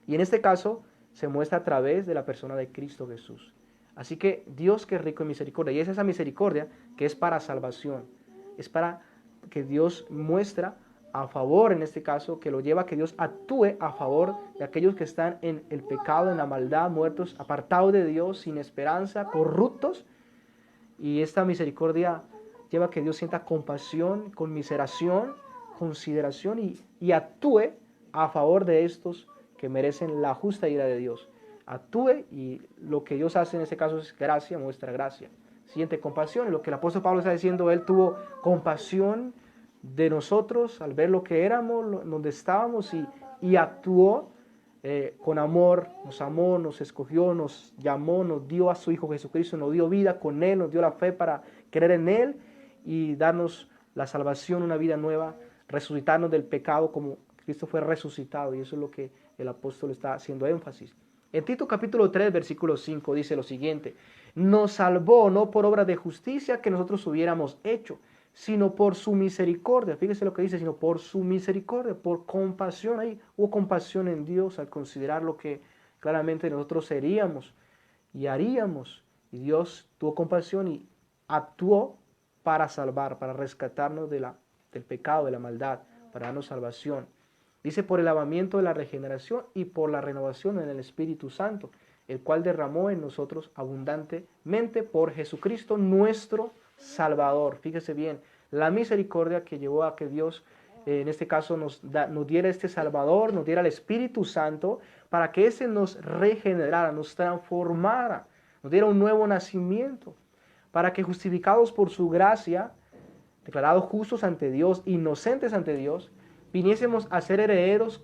Y en este caso se muestra a través de la persona de Cristo Jesús. Así que Dios, que es rico en misericordia, y es esa misericordia que es para salvación, es para que Dios muestra a favor, en este caso, que lo lleva a que Dios actúe a favor de aquellos que están en el pecado, en la maldad, muertos, apartados de Dios, sin esperanza, corruptos. Y esta misericordia lleva a que Dios sienta compasión, conmiseración, consideración, y actúe a favor de estos que merecen la justa ira de Dios. Actúe, y lo que Dios hace en este caso es gracia, muestra gracia. Siente compasión, y lo que el apóstol Pablo está diciendo, él tuvo compasión de nosotros al ver lo que éramos, donde estábamos, y actuó con amor, nos amó, nos escogió, nos llamó, nos dio a su Hijo Jesucristo, nos dio vida con Él, nos dio la fe para creer en Él y darnos la salvación, una vida nueva, resucitarnos del pecado como Cristo fue resucitado, y eso es lo que el apóstol está haciendo énfasis. En Tito capítulo 3, versículo 5 dice lo siguiente: nos salvó no por obra de justicia que nosotros hubiéramos hecho, sino por su misericordia. Fíjese lo que dice, sino por su misericordia, por compasión. Ahí hubo compasión en Dios al considerar lo que claramente nosotros seríamos y haríamos. Y Dios tuvo compasión y actuó para salvar, para rescatarnos del pecado, de la maldad, para darnos salvación. Dice, por el lavamiento de la regeneración y por la renovación en el Espíritu Santo, el cual derramó en nosotros abundantemente por Jesucristo nuestro Salvador. Fíjese bien, la misericordia que llevó a que Dios, en este caso, nos diera este Salvador, nos diera el Espíritu Santo, para que ese nos regenerara, nos transformara, nos diera un nuevo nacimiento, para que justificados por su gracia, declarados justos ante Dios, inocentes ante Dios, viniésemos a ser herederos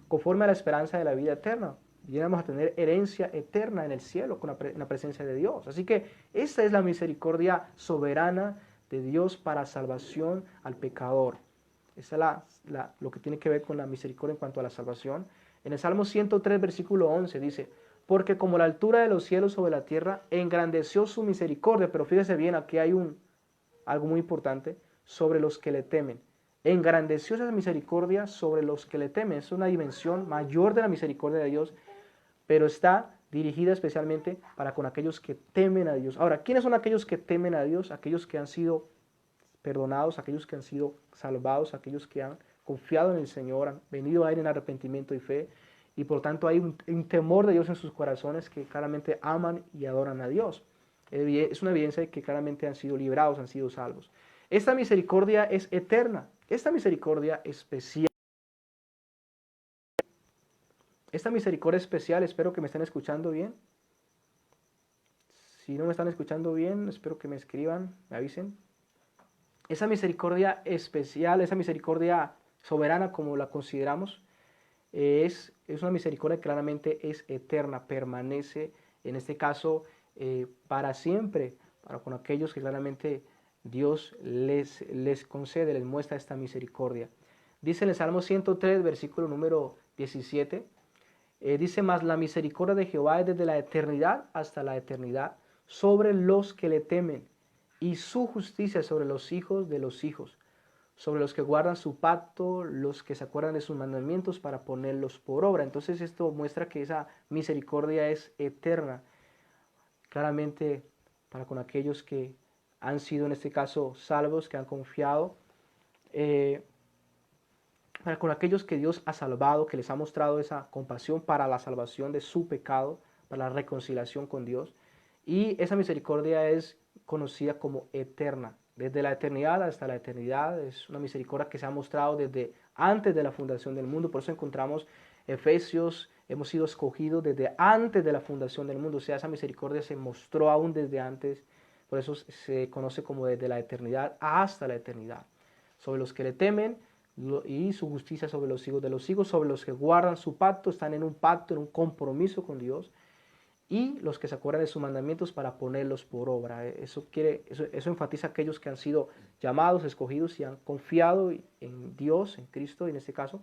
conforme a la esperanza de la vida eterna. Viniéramos a tener herencia eterna en el cielo con la presencia de Dios. Así que esta es la misericordia soberana de Dios para salvación al pecador. Esa es lo que tiene que ver con la misericordia en cuanto a la salvación. En el Salmo 103, versículo 11 dice, porque como la altura de los cielos sobre la tierra, engrandeció su misericordia. Pero fíjese bien, aquí hay algo muy importante, sobre los que le temen. Engrandeció esa misericordia sobre los que le temen. Es una dimensión mayor de la misericordia de Dios, pero está dirigida especialmente para con aquellos que temen a Dios. Ahora, ¿quiénes son aquellos que temen a Dios? Aquellos que han sido perdonados, aquellos que han sido salvados, aquellos que han confiado en el Señor, han venido a Él en arrepentimiento y fe, y por tanto hay un temor de Dios en sus corazones, que claramente aman y adoran a Dios. Es una evidencia de que claramente han sido librados, han sido salvos. Esta misericordia es eterna, esta misericordia especial. Esta misericordia especial, espero que me estén escuchando bien. Si no me están escuchando bien, espero que me escriban, me avisen. Esa misericordia especial, esa misericordia soberana como la consideramos, es una misericordia que claramente es eterna, permanece, en este caso, para siempre, para con aquellos que claramente Dios les concede, les muestra esta misericordia. Dice en el Salmo 103, versículo número 17, dice: mas la misericordia de Jehová es desde la eternidad hasta la eternidad sobre los que le temen, y su justicia sobre los hijos de los hijos, sobre los que guardan su pacto, los que se acuerdan de sus mandamientos para ponerlos por obra. Entonces esto muestra que esa misericordia es eterna, claramente para con aquellos que han sido en este caso salvos, que han confiado, para con aquellos que Dios ha salvado, que les ha mostrado esa compasión para la salvación de su pecado, para la reconciliación con Dios. Y esa misericordia es conocida como eterna, desde la eternidad hasta la eternidad. Es una misericordia que se ha mostrado desde antes de la fundación del mundo. Por eso encontramos Efesios, hemos sido escogidos desde antes de la fundación del mundo. O sea, esa misericordia se mostró aún desde antes. Por eso se conoce como desde la eternidad hasta la eternidad. Sobre los que le temen, y su justicia sobre los hijos, sobre los que guardan su pacto, están en un pacto, en un compromiso con Dios, y los que se acuerdan de sus mandamientos para ponerlos por obra. Eso enfatiza a aquellos que han sido llamados, escogidos y han confiado en Dios, en Cristo en este caso,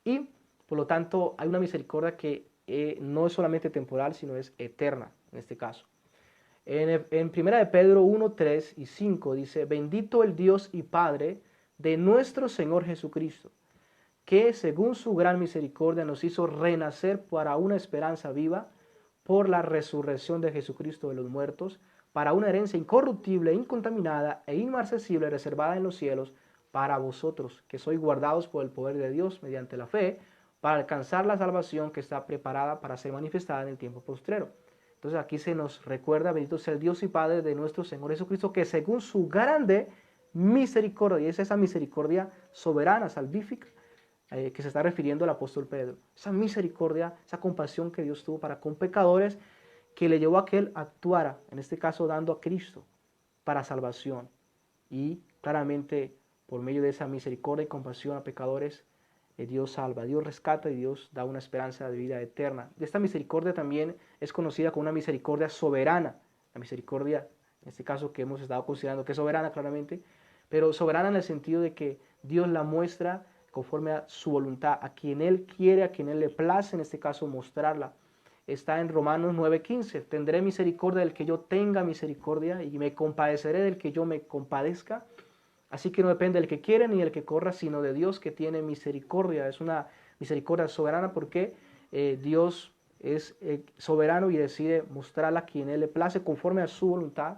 y por lo tanto hay una misericordia que no es solamente temporal, sino es eterna en este caso. En 1 de Pedro 1, 3 y 5 dice: bendito el Dios y Padre de nuestro Señor Jesucristo, que según su gran misericordia nos hizo renacer para una esperanza viva por la resurrección de Jesucristo de los muertos, para una herencia incorruptible, incontaminada e inmarcesible, reservada en los cielos para vosotros, que sois guardados por el poder de Dios mediante la fe, para alcanzar la salvación que está preparada para ser manifestada en el tiempo postrero. Entonces aquí se nos recuerda: bendito sea el Dios y Padre de nuestro Señor Jesucristo, que según su grande misericordia, y es esa misericordia soberana, salvífica, que se está refiriendo el apóstol Pedro. Esa misericordia, esa compasión que Dios tuvo para con pecadores, que le llevó a que él actuara, en este caso dando a Cristo para salvación. Y claramente por medio de esa misericordia y compasión a pecadores, Dios salva, Dios rescata y Dios da una esperanza de vida eterna. Esta misericordia también es conocida como una misericordia soberana. La misericordia, en este caso que hemos estado considerando que es soberana claramente, pero soberana en el sentido de que Dios la muestra conforme a su voluntad, a quien Él quiere, a quien Él le place, en este caso, mostrarla. Está en Romanos 9:15: tendré misericordia del que yo tenga misericordia, y me compadeceré del que yo me compadezca. Así que no depende del que quiere ni del que corra, sino de Dios, que tiene misericordia. Es una misericordia soberana porque Dios es soberano y decide mostrarla a quien Él le place conforme a su voluntad,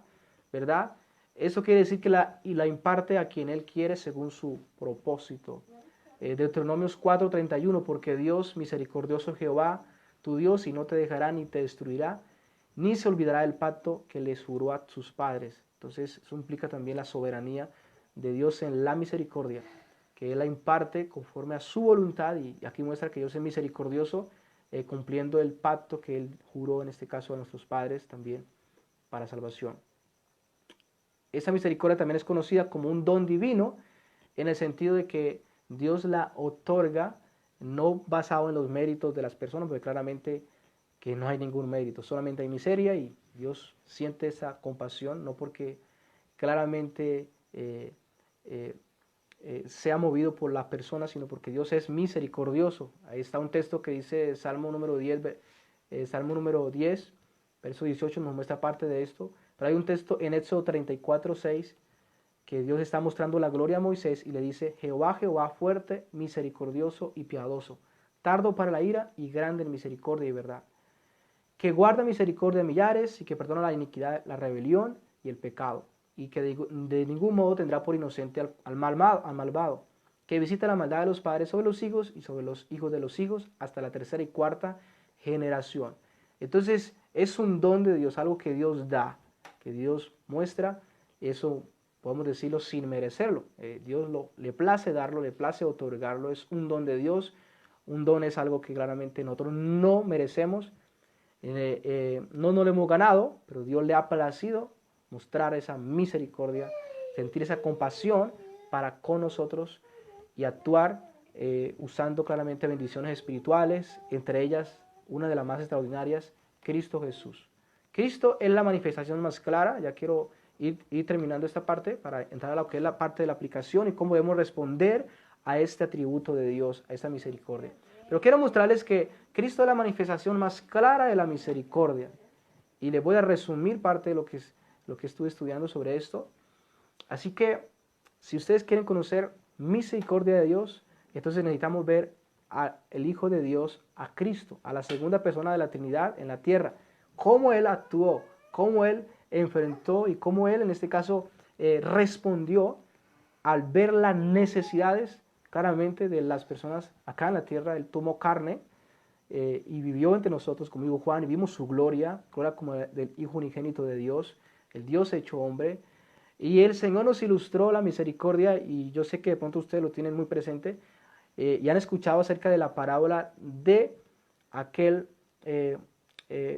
¿verdad? Eso quiere decir que la imparte a quien Él quiere según su propósito. Deuteronomios 4:31: porque Dios misericordioso Jehová, tu Dios, y no te dejará ni te destruirá, ni se olvidará del pacto que les juró a sus padres. Entonces eso implica también la soberanía de Dios en la misericordia, que Él la imparte conforme a su voluntad, y aquí muestra que Dios es misericordioso, cumpliendo el pacto que Él juró, en este caso a nuestros padres, también para salvación. Esa misericordia también es conocida como un don divino, en el sentido de que Dios la otorga no basado en los méritos de las personas, porque claramente que no hay ningún mérito, solamente hay miseria, y Dios siente esa compasión, no porque claramente sea movido por la persona, sino porque Dios es misericordioso. Ahí está un texto que dice Salmo número 10, verso 18, nos muestra parte de esto, pero hay un texto en Éxodo 34:6, que Dios está mostrando la gloria a Moisés y le dice: Jehová, Jehová, fuerte, misericordioso y piadoso, tardo para la ira y grande en misericordia y verdad, que guarda misericordia a millares y que perdona la iniquidad, la rebelión y el pecado, y que de ningún modo tendrá por inocente al malvado, que visita la maldad de los padres sobre los hijos y sobre los hijos de los hijos hasta la tercera y cuarta generación. Entonces es un don de Dios, algo que Dios da, que Dios muestra. Eso podemos decirlo sin merecerlo. Dios le place darlo, le place otorgarlo. Es un don de Dios. Un don es algo que claramente nosotros no merecemos. No lo hemos ganado, pero Dios le ha placido mostrar esa misericordia, sentir esa compasión para con nosotros y actuar usando claramente bendiciones espirituales, entre ellas una de las más extraordinarias, Cristo Jesús. Cristo es la manifestación más clara. Ya quiero ir terminando esta parte para entrar a lo que es la parte de la aplicación y cómo debemos responder a este atributo de Dios, a esta misericordia. Pero quiero mostrarles que Cristo es la manifestación más clara de la misericordia. Y les voy a resumir parte de lo que estuve estudiando sobre esto. Así que, si ustedes quieren conocer misericordia de Dios, entonces necesitamos ver al Hijo de Dios, a Cristo, a la segunda persona de la Trinidad en la tierra. Cómo Él actuó, cómo Él enfrentó y cómo Él, en este caso, respondió al ver las necesidades claramente de las personas acá en la tierra. Él tomó carne y vivió entre nosotros, como dijo Juan, y vimos su gloria como del Hijo unigénito de Dios, el Dios hecho hombre. Y el Señor nos ilustró la misericordia, y yo sé que de pronto ustedes lo tienen muy presente, y han escuchado acerca de la parábola de aquel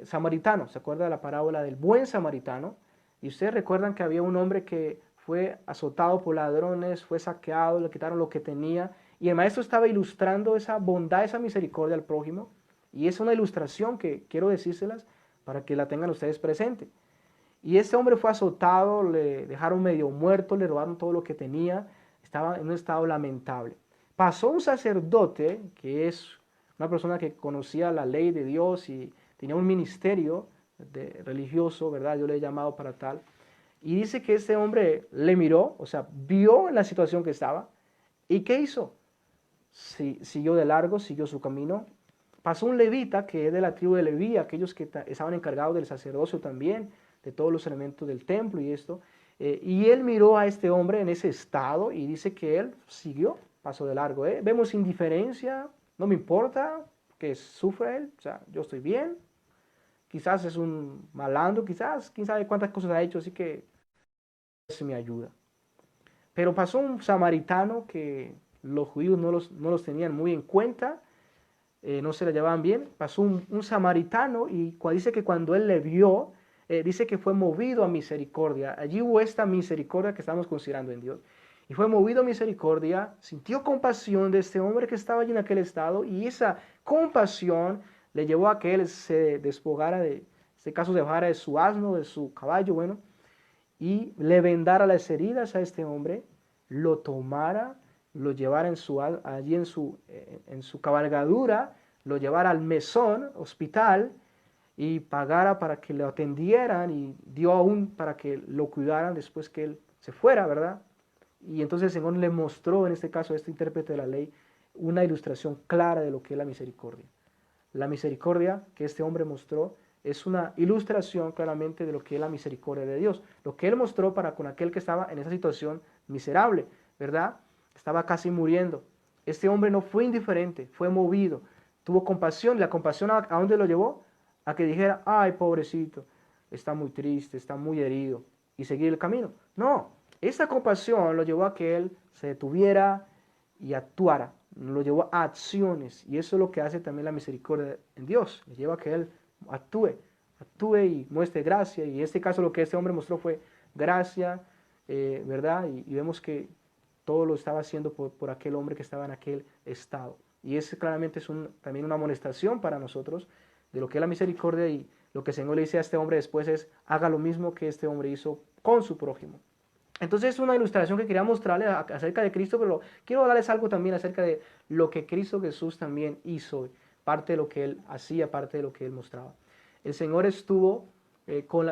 samaritano. ¿Se acuerda de la parábola del buen samaritano? Y ustedes recuerdan que había un hombre que fue azotado por ladrones, fue saqueado, le quitaron lo que tenía, y el maestro estaba ilustrando esa bondad, esa misericordia al prójimo, y es una ilustración que quiero decírselas para que la tengan ustedes presente. Y este hombre fue azotado, le dejaron medio muerto, le robaron todo lo que tenía, estaba en un estado lamentable. Pasó un sacerdote, que es una persona que conocía la ley de Dios y tenía un ministerio religioso, ¿verdad? Yo le he llamado para tal. Y dice que este hombre le miró, o sea, vio la situación que estaba. ¿Y qué hizo? Siguió de largo, siguió su camino. Pasó un levita, que es de la tribu de Leví, aquellos que estaban encargados del sacerdocio también, de todos los elementos del templo y esto. Y él miró a este hombre en ese estado y dice que él siguió, pasó de largo. Vemos indiferencia, no me importa que sufra él, o sea, yo estoy bien. Quizás es un malandro, quizás, quién sabe cuántas cosas ha hecho, así que eso me ayuda. Pero pasó un samaritano que los judíos no los tenían muy en cuenta, no se le llevaban bien. Pasó un samaritano y dice que cuando él le vio, dice que fue movido a misericordia. Allí hubo esta misericordia que estamos considerando en Dios. Y fue movido a misericordia, sintió compasión de este hombre que estaba allí en aquel estado, y esa compasión le llevó a que él se despojara en este caso se bajara de su asno, de su caballo, bueno, y le vendara las heridas a este hombre, lo tomara, lo llevara allí en su cabalgadura, lo llevara al mesón, hospital, y pagara para que lo atendieran, y dio aún para que lo cuidaran después que él se fuera, ¿verdad? Y entonces el Señor le mostró, en este caso a este intérprete de la ley, una ilustración clara de lo que es la misericordia. La misericordia que este hombre mostró es una ilustración claramente de lo que es la misericordia de Dios. Lo que él mostró para con aquel que estaba en esa situación miserable, ¿verdad? Estaba casi muriendo. Este hombre no fue indiferente, fue movido, tuvo compasión. ¿Y la compasión a dónde lo llevó? A que dijera, ay, pobrecito, está muy triste, está muy herido, y seguir el camino. No, esa compasión lo llevó a que él se detuviera y actuara, lo llevó a acciones, y eso es lo que hace también la misericordia en Dios, le lleva a que él actúe y muestre gracia, y en este caso lo que este hombre mostró fue gracia, ¿verdad? Y vemos que todo lo estaba haciendo por aquel hombre que estaba en aquel estado, y eso claramente es también una amonestación para nosotros de lo que es la misericordia, y lo que el Señor le dice a este hombre después es, haga lo mismo que este hombre hizo con su prójimo. Entonces es una ilustración que quería mostrarles acerca de Cristo, pero quiero darles algo también acerca de lo que Cristo Jesús también hizo, parte de lo que Él hacía, parte de lo que Él mostraba. El Señor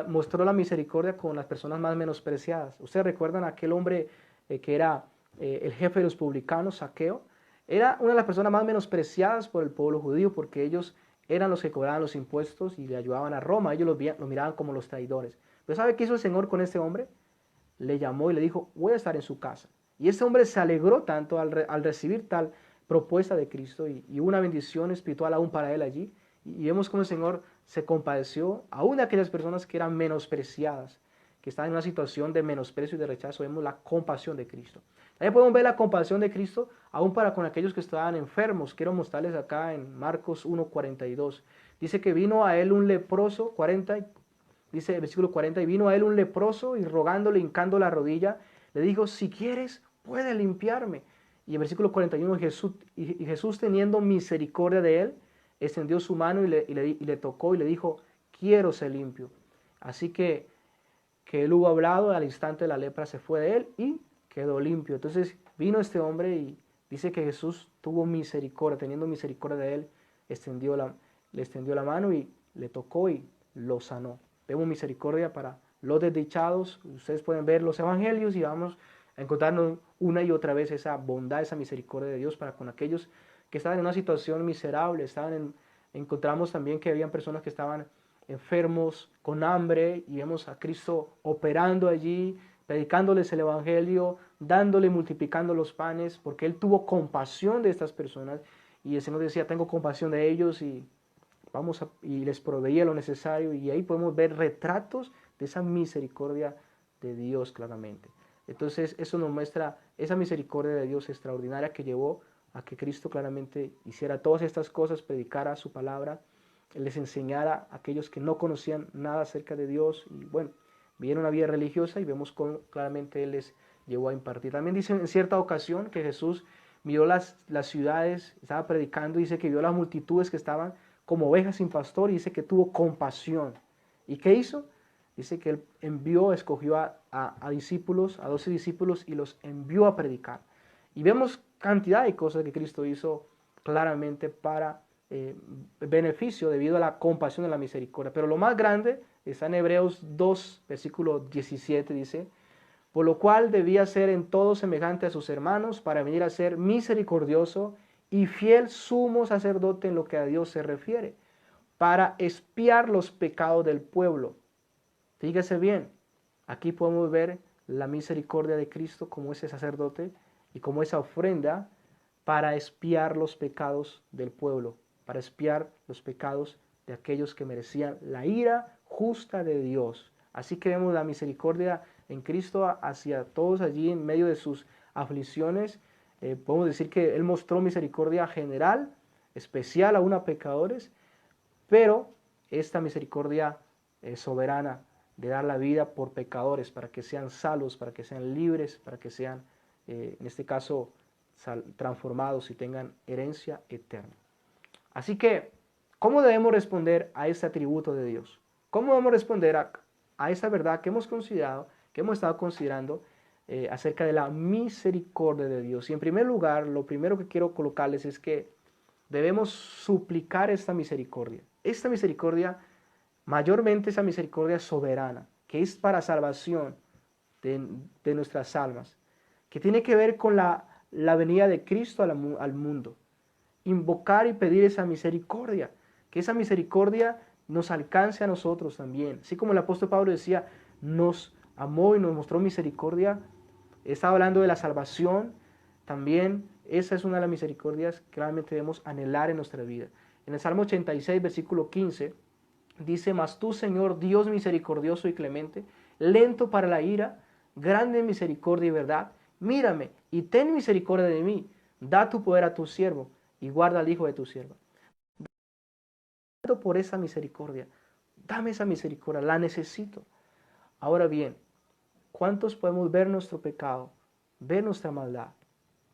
mostró la misericordia con las personas más menospreciadas. Ustedes recuerdan a aquel hombre que era el jefe de los publicanos, Zaqueo. Era una de las personas más menospreciadas por el pueblo judío, porque ellos eran los que cobraban los impuestos y le ayudaban a Roma. Ellos lo miraban como los traidores. Pero ¿sabe qué hizo el Señor con este hombre? Le llamó y le dijo, voy a estar en su casa. Y este hombre se alegró tanto al recibir tal propuesta de Cristo, y una bendición espiritual aún para él allí. Y vemos cómo el Señor se compadeció aún de aquellas personas que eran menospreciadas, que estaban en una situación de menosprecio y de rechazo. Vemos la compasión de Cristo. También podemos ver la compasión de Cristo aún para con aquellos que estaban enfermos. Quiero mostrarles acá en Marcos 1:42. Dice que vino a él un leproso, dice el versículo 40, y vino a él un leproso, y rogándole, hincando la rodilla, le dijo, si quieres, puede limpiarme. Y el versículo 41, Jesús teniendo misericordia de él, extendió su mano y le tocó y le dijo, quiero ser limpio. Así que que él hubo hablado, al instante la lepra se fue de él y quedó limpio. Entonces vino este hombre y dice que Jesús tuvo misericordia, teniendo misericordia de él, le extendió la mano y le tocó y lo sanó. Vemos misericordia para los desdichados. Ustedes pueden ver los evangelios y vamos a encontrarnos una y otra vez esa bondad, esa misericordia de Dios para con aquellos que estaban en una situación miserable. Encontramos también que habían personas que estaban enfermos, con hambre, y vemos a Cristo operando allí, predicándoles el evangelio, dándole, multiplicando los panes, porque Él tuvo compasión de estas personas, y el Señor decía, tengo compasión de ellos, y y les proveía lo necesario, y ahí podemos ver retratos de esa misericordia de Dios claramente. Entonces eso nos muestra esa misericordia de Dios extraordinaria que llevó a que Cristo claramente hiciera todas estas cosas, predicara su palabra, les enseñara a aquellos que no conocían nada acerca de Dios, y bueno, vivieron una vida religiosa y vemos cómo claramente Él les llevó a impartir. También dice en cierta ocasión que Jesús miró las ciudades, estaba predicando, dice que vio las multitudes que estaban como ovejas sin pastor, y dice que tuvo compasión. ¿Y qué hizo? Dice que Él escogió a discípulos, a 12 discípulos, y los envió a predicar. Y vemos cantidad de cosas que Cristo hizo claramente para beneficio debido a la compasión y la misericordia. Pero lo más grande está en Hebreos 2, versículo 17, dice, por lo cual debía ser en todo semejante a sus hermanos para venir a ser misericordioso y fiel sumo sacerdote en lo que a Dios se refiere, para expiar los pecados del pueblo. Fíjese bien, aquí podemos ver la misericordia de Cristo como ese sacerdote y como esa ofrenda para expiar los pecados del pueblo, para expiar los pecados de aquellos que merecían la ira justa de Dios. Así que vemos la misericordia en Cristo hacia todos allí en medio de sus aflicciones. Podemos decir que Él mostró misericordia general, especial aún a pecadores, pero esta misericordia soberana de dar la vida por pecadores, para que sean salvos, para que sean libres, para que sean, en este caso, transformados y tengan herencia eterna. Así que, ¿cómo debemos responder a este atributo de Dios? ¿Cómo debemos responder a esta verdad que hemos considerado, que hemos estado considerando acerca de la misericordia de Dios? Y en primer lugar, lo primero que quiero colocarles es que debemos suplicar esta misericordia. Esta misericordia, mayormente esa misericordia soberana, que es para salvación de nuestras almas, que tiene que ver con la venida de Cristo al mundo. Invocar y pedir esa misericordia, que esa misericordia nos alcance a nosotros también. Así como el apóstol Pablo decía, nos amó y nos mostró misericordia, estaba hablando de la salvación, también esa es una de las misericordias que realmente debemos anhelar en nuestra vida. En el Salmo 86, versículo 15, dice, mas tú, Señor, Dios misericordioso y clemente, lento para la ira, grande en misericordia y verdad, mírame y ten misericordia de mí, da tu poder a tu siervo y guarda al hijo de tu sierva. Por esa misericordia, dame esa misericordia, la necesito. Ahora bien, ¿cuántos podemos ver nuestro pecado, ver nuestra maldad?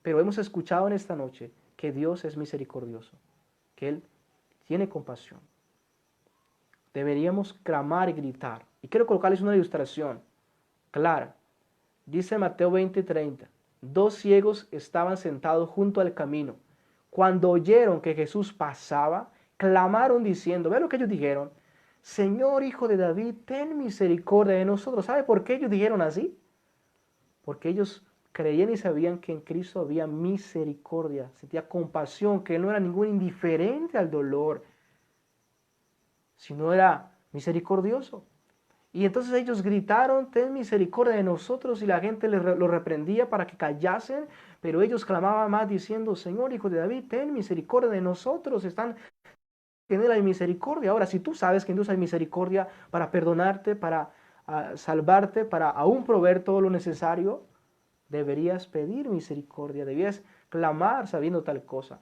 Pero hemos escuchado en esta noche que Dios es misericordioso, que Él tiene compasión. Deberíamos clamar y gritar. Y quiero colocarles una ilustración clara. Dice Mateo 20:30, dos ciegos estaban sentados junto al camino. Cuando oyeron que Jesús pasaba, clamaron diciendo, ¿ve lo que ellos dijeron? Señor, Hijo de David, ten misericordia de nosotros. ¿Sabe por qué ellos dijeron así? Porque ellos creían y sabían que en Cristo había misericordia, sentía compasión, que Él no era ningún indiferente al dolor, sino era misericordioso. Y entonces ellos gritaron, ten misericordia de nosotros, y la gente los reprendía para que callasen, pero ellos clamaban más diciendo, Señor, Hijo de David, ten misericordia de nosotros, están en Él hay misericordia. Ahora, si tú sabes que en Dios hay misericordia para perdonarte, para salvarte, para aún proveer todo lo necesario, deberías pedir misericordia, debías clamar sabiendo tal cosa.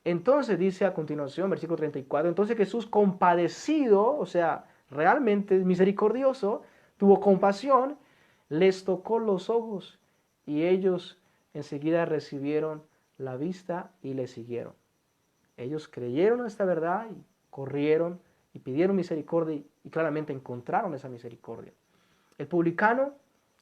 Entonces dice a continuación, versículo 34, entonces Jesús compadecido, o sea, realmente misericordioso, tuvo compasión, les tocó los ojos y ellos enseguida recibieron la vista y le siguieron. Ellos creyeron esta verdad y corrieron y pidieron misericordia y claramente encontraron esa misericordia. El publicano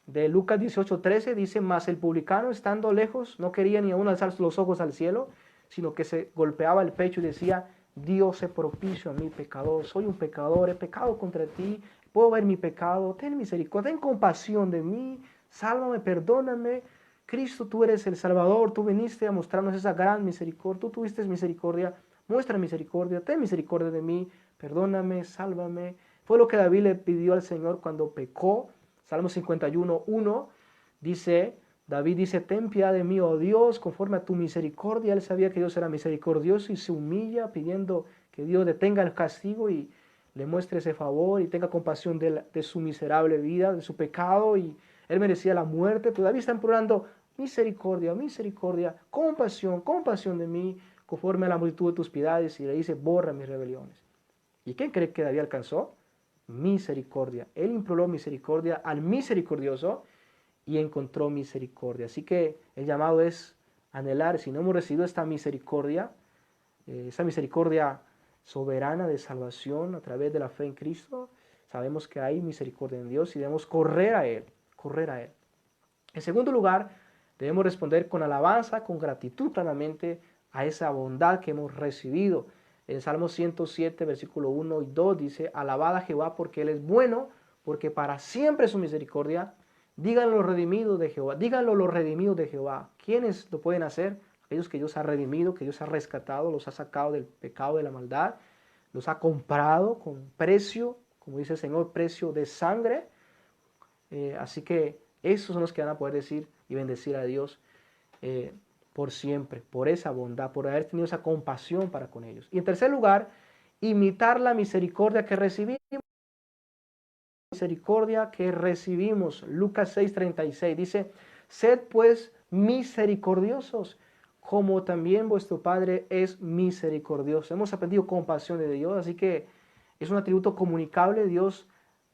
de Lucas 18:13 dice, mas el publicano estando lejos no quería ni aún alzar los ojos al cielo, sino que se golpeaba el pecho y decía, Dios se propicio a mí pecador, soy un pecador, he pecado contra ti, puedo ver mi pecado, ten misericordia, ten compasión de mí, sálvame, perdóname. Cristo, tú eres el Salvador, tú viniste a mostrarnos esa gran misericordia, tú tuviste misericordia, muestra misericordia, ten misericordia de mí, perdóname, sálvame. Fue lo que David le pidió al Señor cuando pecó. Salmo 51:1 dice, David dice, ten piedad de mí, oh Dios, conforme a tu misericordia. Él sabía que Dios era misericordioso y se humilla pidiendo que Dios detenga el castigo y le muestre ese favor y tenga compasión de su miserable vida, de su pecado, y él merecía la muerte, pero David está implorando misericordia, misericordia, compasión, compasión de mí, conforme a la multitud de tus piedades, y le dice, borra mis rebeliones. ¿Y quién cree que David alcanzó? Misericordia. Él imploró misericordia al misericordioso y encontró misericordia. Así que el llamado es anhelar, si no hemos recibido esta misericordia soberana de salvación a través de la fe en Cristo, sabemos que hay misericordia en Dios y debemos correr a Él, correr a Él. En segundo lugar, debemos responder con alabanza, con gratitud claramente a esa bondad que hemos recibido. En Salmo 107, versículo 1 y 2 dice, alabad a Jehová porque Él es bueno, porque para siempre es su misericordia. Díganlo los redimidos de Jehová, díganlo los redimidos de Jehová. ¿Quiénes lo pueden hacer? Aquellos que Dios ha redimido, que Dios ha rescatado, los ha sacado del pecado, de la maldad, los ha comprado con precio, como dice el Señor, precio de sangre. Así que esos son los que van a poder decir y bendecir a Dios por siempre, por esa bondad, por haber tenido esa compasión para con ellos. Y en tercer lugar, imitar la misericordia que recibimos. Misericordia que recibimos. Lucas 6:36 dice, sed pues misericordiosos, como también vuestro Padre es misericordioso. Hemos aprendido compasión de Dios, así que es un atributo comunicable. Dios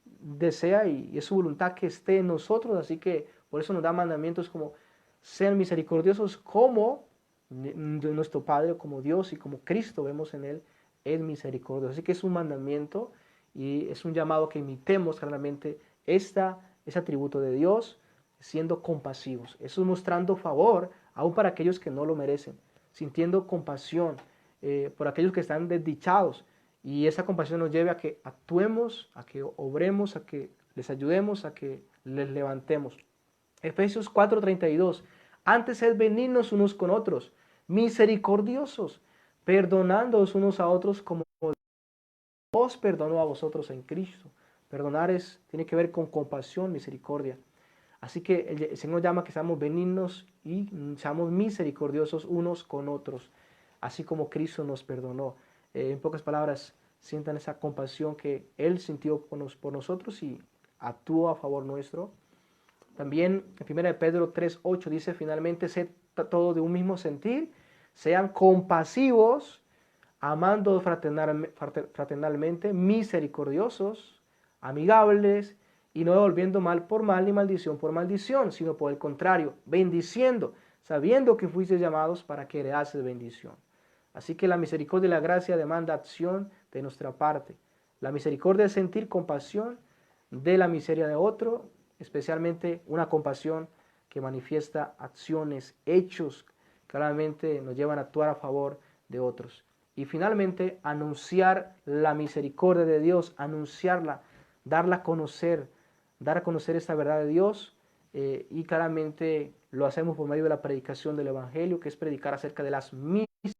desea y es su voluntad que esté en nosotros, así que por eso nos da mandamientos como sean misericordiosos como nuestro Padre, como Dios y como Cristo vemos en Él, es misericordioso. Así que es un mandamiento y es un llamado que imitemos claramente ese atributo de Dios, siendo compasivos. Eso es mostrando favor aún para aquellos que no lo merecen, sintiendo compasión por aquellos que están desdichados. Y esa compasión nos lleve a que actuemos, a que obremos, a que les ayudemos, a que les levantemos. Efesios 4:32. Antes sed benignos unos con otros, misericordiosos, perdonándoos unos a otros como os perdonó a vosotros en Cristo. Perdonar tiene que ver con compasión, misericordia. Así que el Señor llama que seamos benignos y seamos misericordiosos unos con otros, así como Cristo nos perdonó. En pocas palabras, sientan esa compasión que Él sintió por nosotros y actuó a favor nuestro. También en 1 Pedro 3:8 dice, finalmente, sed todos de un mismo sentir, sean compasivos, amando fraternalmente, misericordiosos, amigables, y no devolviendo mal por mal ni maldición por maldición, sino por el contrario, bendiciendo, sabiendo que fuisteis llamados para que heredaseis bendición. Así que la misericordia y la gracia demanda acción de nuestra parte. La misericordia es sentir compasión de la miseria de otro, especialmente una compasión que manifiesta acciones, hechos, claramente nos llevan a actuar a favor de otros. Y finalmente, anunciar la misericordia de Dios, anunciarla, darla a conocer, dar a conocer esta verdad de Dios, y claramente lo hacemos por medio de la predicación del Evangelio, que es predicar acerca de las misericordias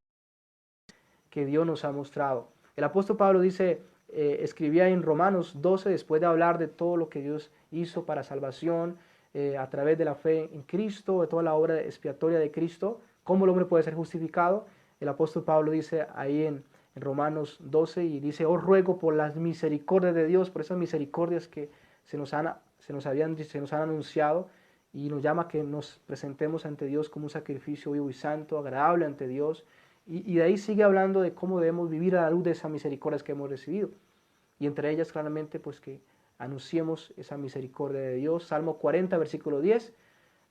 que Dios nos ha mostrado. El apóstol Pablo dice, escribía en Romanos 12, después de hablar de todo lo que Dios hizo para salvación, a través de la fe en Cristo, de toda la obra expiatoria de Cristo, cómo el hombre puede ser justificado. El apóstol Pablo dice ahí en Romanos 12, y dice, os ruego por las misericordias de Dios, por esas misericordias que se nos han anunciado, y nos llama a que nos presentemos ante Dios como un sacrificio vivo y santo, agradable ante Dios. Y de ahí sigue hablando de cómo debemos vivir a la luz de esas misericordias que hemos recibido. Y entre ellas claramente pues que anunciemos esa misericordia de Dios. Salmo 40, versículo 10.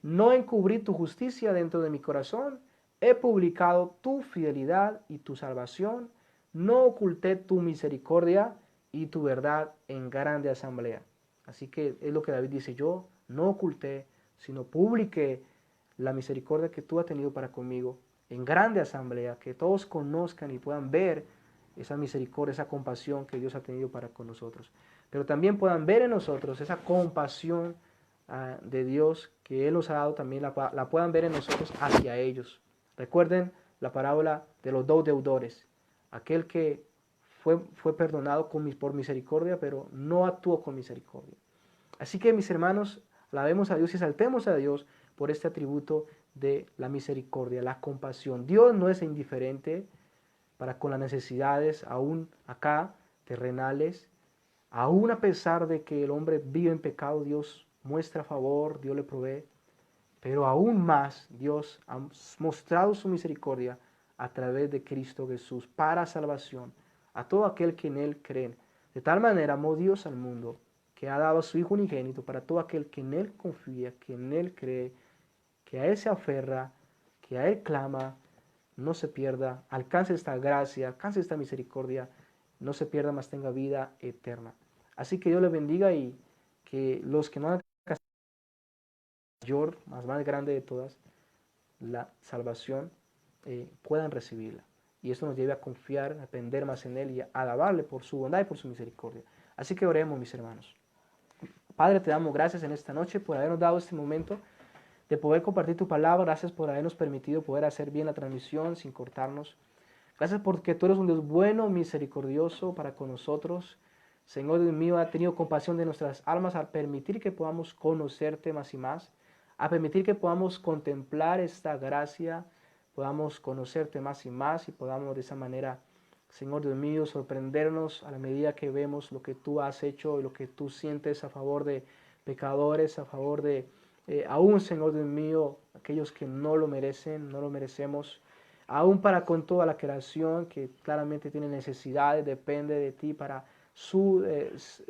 No encubrí tu justicia dentro de mi corazón. He publicado tu fidelidad y tu salvación. No oculté tu misericordia y tu verdad en grande asamblea. Así que es lo que David dice, yo no oculté, sino publiqué la misericordia que tú has tenido para conmigo en grande asamblea, que todos conozcan y puedan ver esa misericordia, esa compasión que Dios ha tenido para con nosotros. Pero también puedan ver en nosotros esa compasión de Dios que Él nos ha dado, también la puedan ver en nosotros hacia ellos. Recuerden la parábola de los dos deudores. Aquel que fue perdonado por misericordia, pero no actuó con misericordia. Así que, mis hermanos, alabemos a Dios y exaltemos a Dios por este atributo de la misericordia, la compasión. Dios no es indiferente para con las necesidades, aún acá, terrenales. Aún a pesar de que el hombre vive en pecado, Dios muestra favor, Dios le provee. Pero aún más, Dios ha mostrado su misericordia a través de Cristo Jesús para salvación a todo aquel que en Él cree. De tal manera amó Dios al mundo, que ha dado a su Hijo unigénito para todo aquel que en Él confía, que en Él cree, que a Él se aferra, que a Él clama, no se pierda, alcance esta gracia, alcance esta misericordia, no se pierda, mas tenga vida eterna. Así que Dios les bendiga y que los que no han mayor, más grande de todas, la salvación, puedan recibirla. Y esto nos lleve a confiar, a depender más en Él y a alabarle por su bondad y por su misericordia. Así que oremos, mis hermanos. Padre, te damos gracias en esta noche por habernos dado este momento de poder compartir tu palabra. Gracias por habernos permitido poder hacer bien la transmisión sin cortarnos. Gracias porque tú eres un Dios bueno, misericordioso para con nosotros. Señor Dios mío, ha tenido compasión de nuestras almas al permitir que podamos conocerte más y más, a permitir que podamos contemplar esta gracia, podamos conocerte más y más y podamos de esa manera, Señor Dios mío, sorprendernos a la medida que vemos lo que tú has hecho y lo que tú sientes a favor de pecadores, a favor de, aún, Señor Dios mío, aquellos que no lo merecen, no lo merecemos, aún para con toda la creación que claramente tiene necesidades, depende de ti para su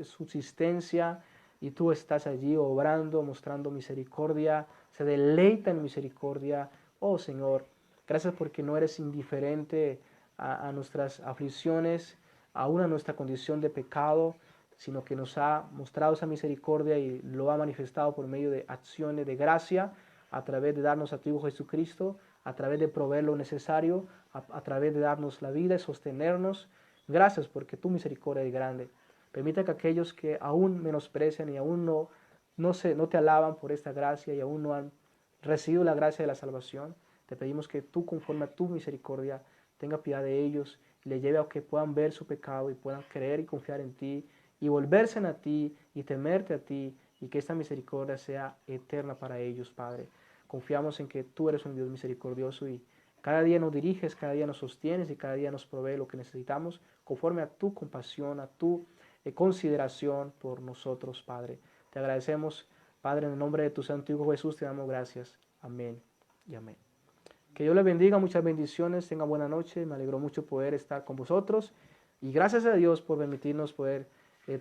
subsistencia, y tú estás allí obrando, mostrando misericordia, se deleita en misericordia. Oh Señor, gracias porque no eres indiferente a nuestras aflicciones, aún a nuestra condición de pecado, sino que nos ha mostrado esa misericordia y lo ha manifestado por medio de acciones de gracia, a través de darnos a tu Hijo Jesucristo, a través de proveer lo necesario, a través de darnos la vida y sostenernos. Gracias porque tu misericordia es grande. Permita que aquellos que aún menosprecian y aún no te alaban por esta gracia y aún no han recibido la gracia de la salvación, te pedimos que tú, conforme a tu misericordia, tenga piedad de ellos y les lleve a que puedan ver su pecado y puedan creer y confiar en ti y volverse a ti y temerte a ti, y que esta misericordia sea eterna para ellos, Padre. Confiamos en que tú eres un Dios misericordioso y cada día nos diriges, cada día nos sostienes y cada día nos provee lo que necesitamos conforme a tu compasión, a tu consideración por nosotros, Padre. Te agradecemos, Padre, en el nombre de tu Santo Hijo Jesús, te damos gracias. Amén y amén. Que Dios les bendiga, muchas bendiciones, tengan buena noche, me alegró mucho poder estar con vosotros y gracias a Dios por permitirnos poder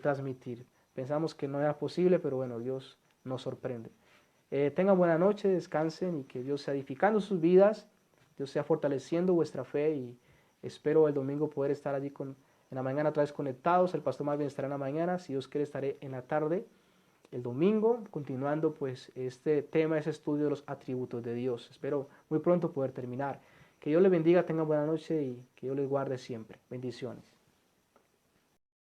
transmitir. Pensamos que no era posible, pero bueno, Dios nos sorprende. Tengan buena noche, descansen y que Dios sea edificando sus vidas, Dios sea fortaleciendo vuestra fe y espero el domingo poder estar allí en la mañana otra vez conectados. El pastor Marvin estará en la mañana, si Dios quiere estaré en la tarde, el domingo, continuando pues este tema, ese estudio de los atributos de Dios. Espero muy pronto poder terminar. Que Dios les bendiga, tengan buena noche y que Dios les guarde siempre. Bendiciones.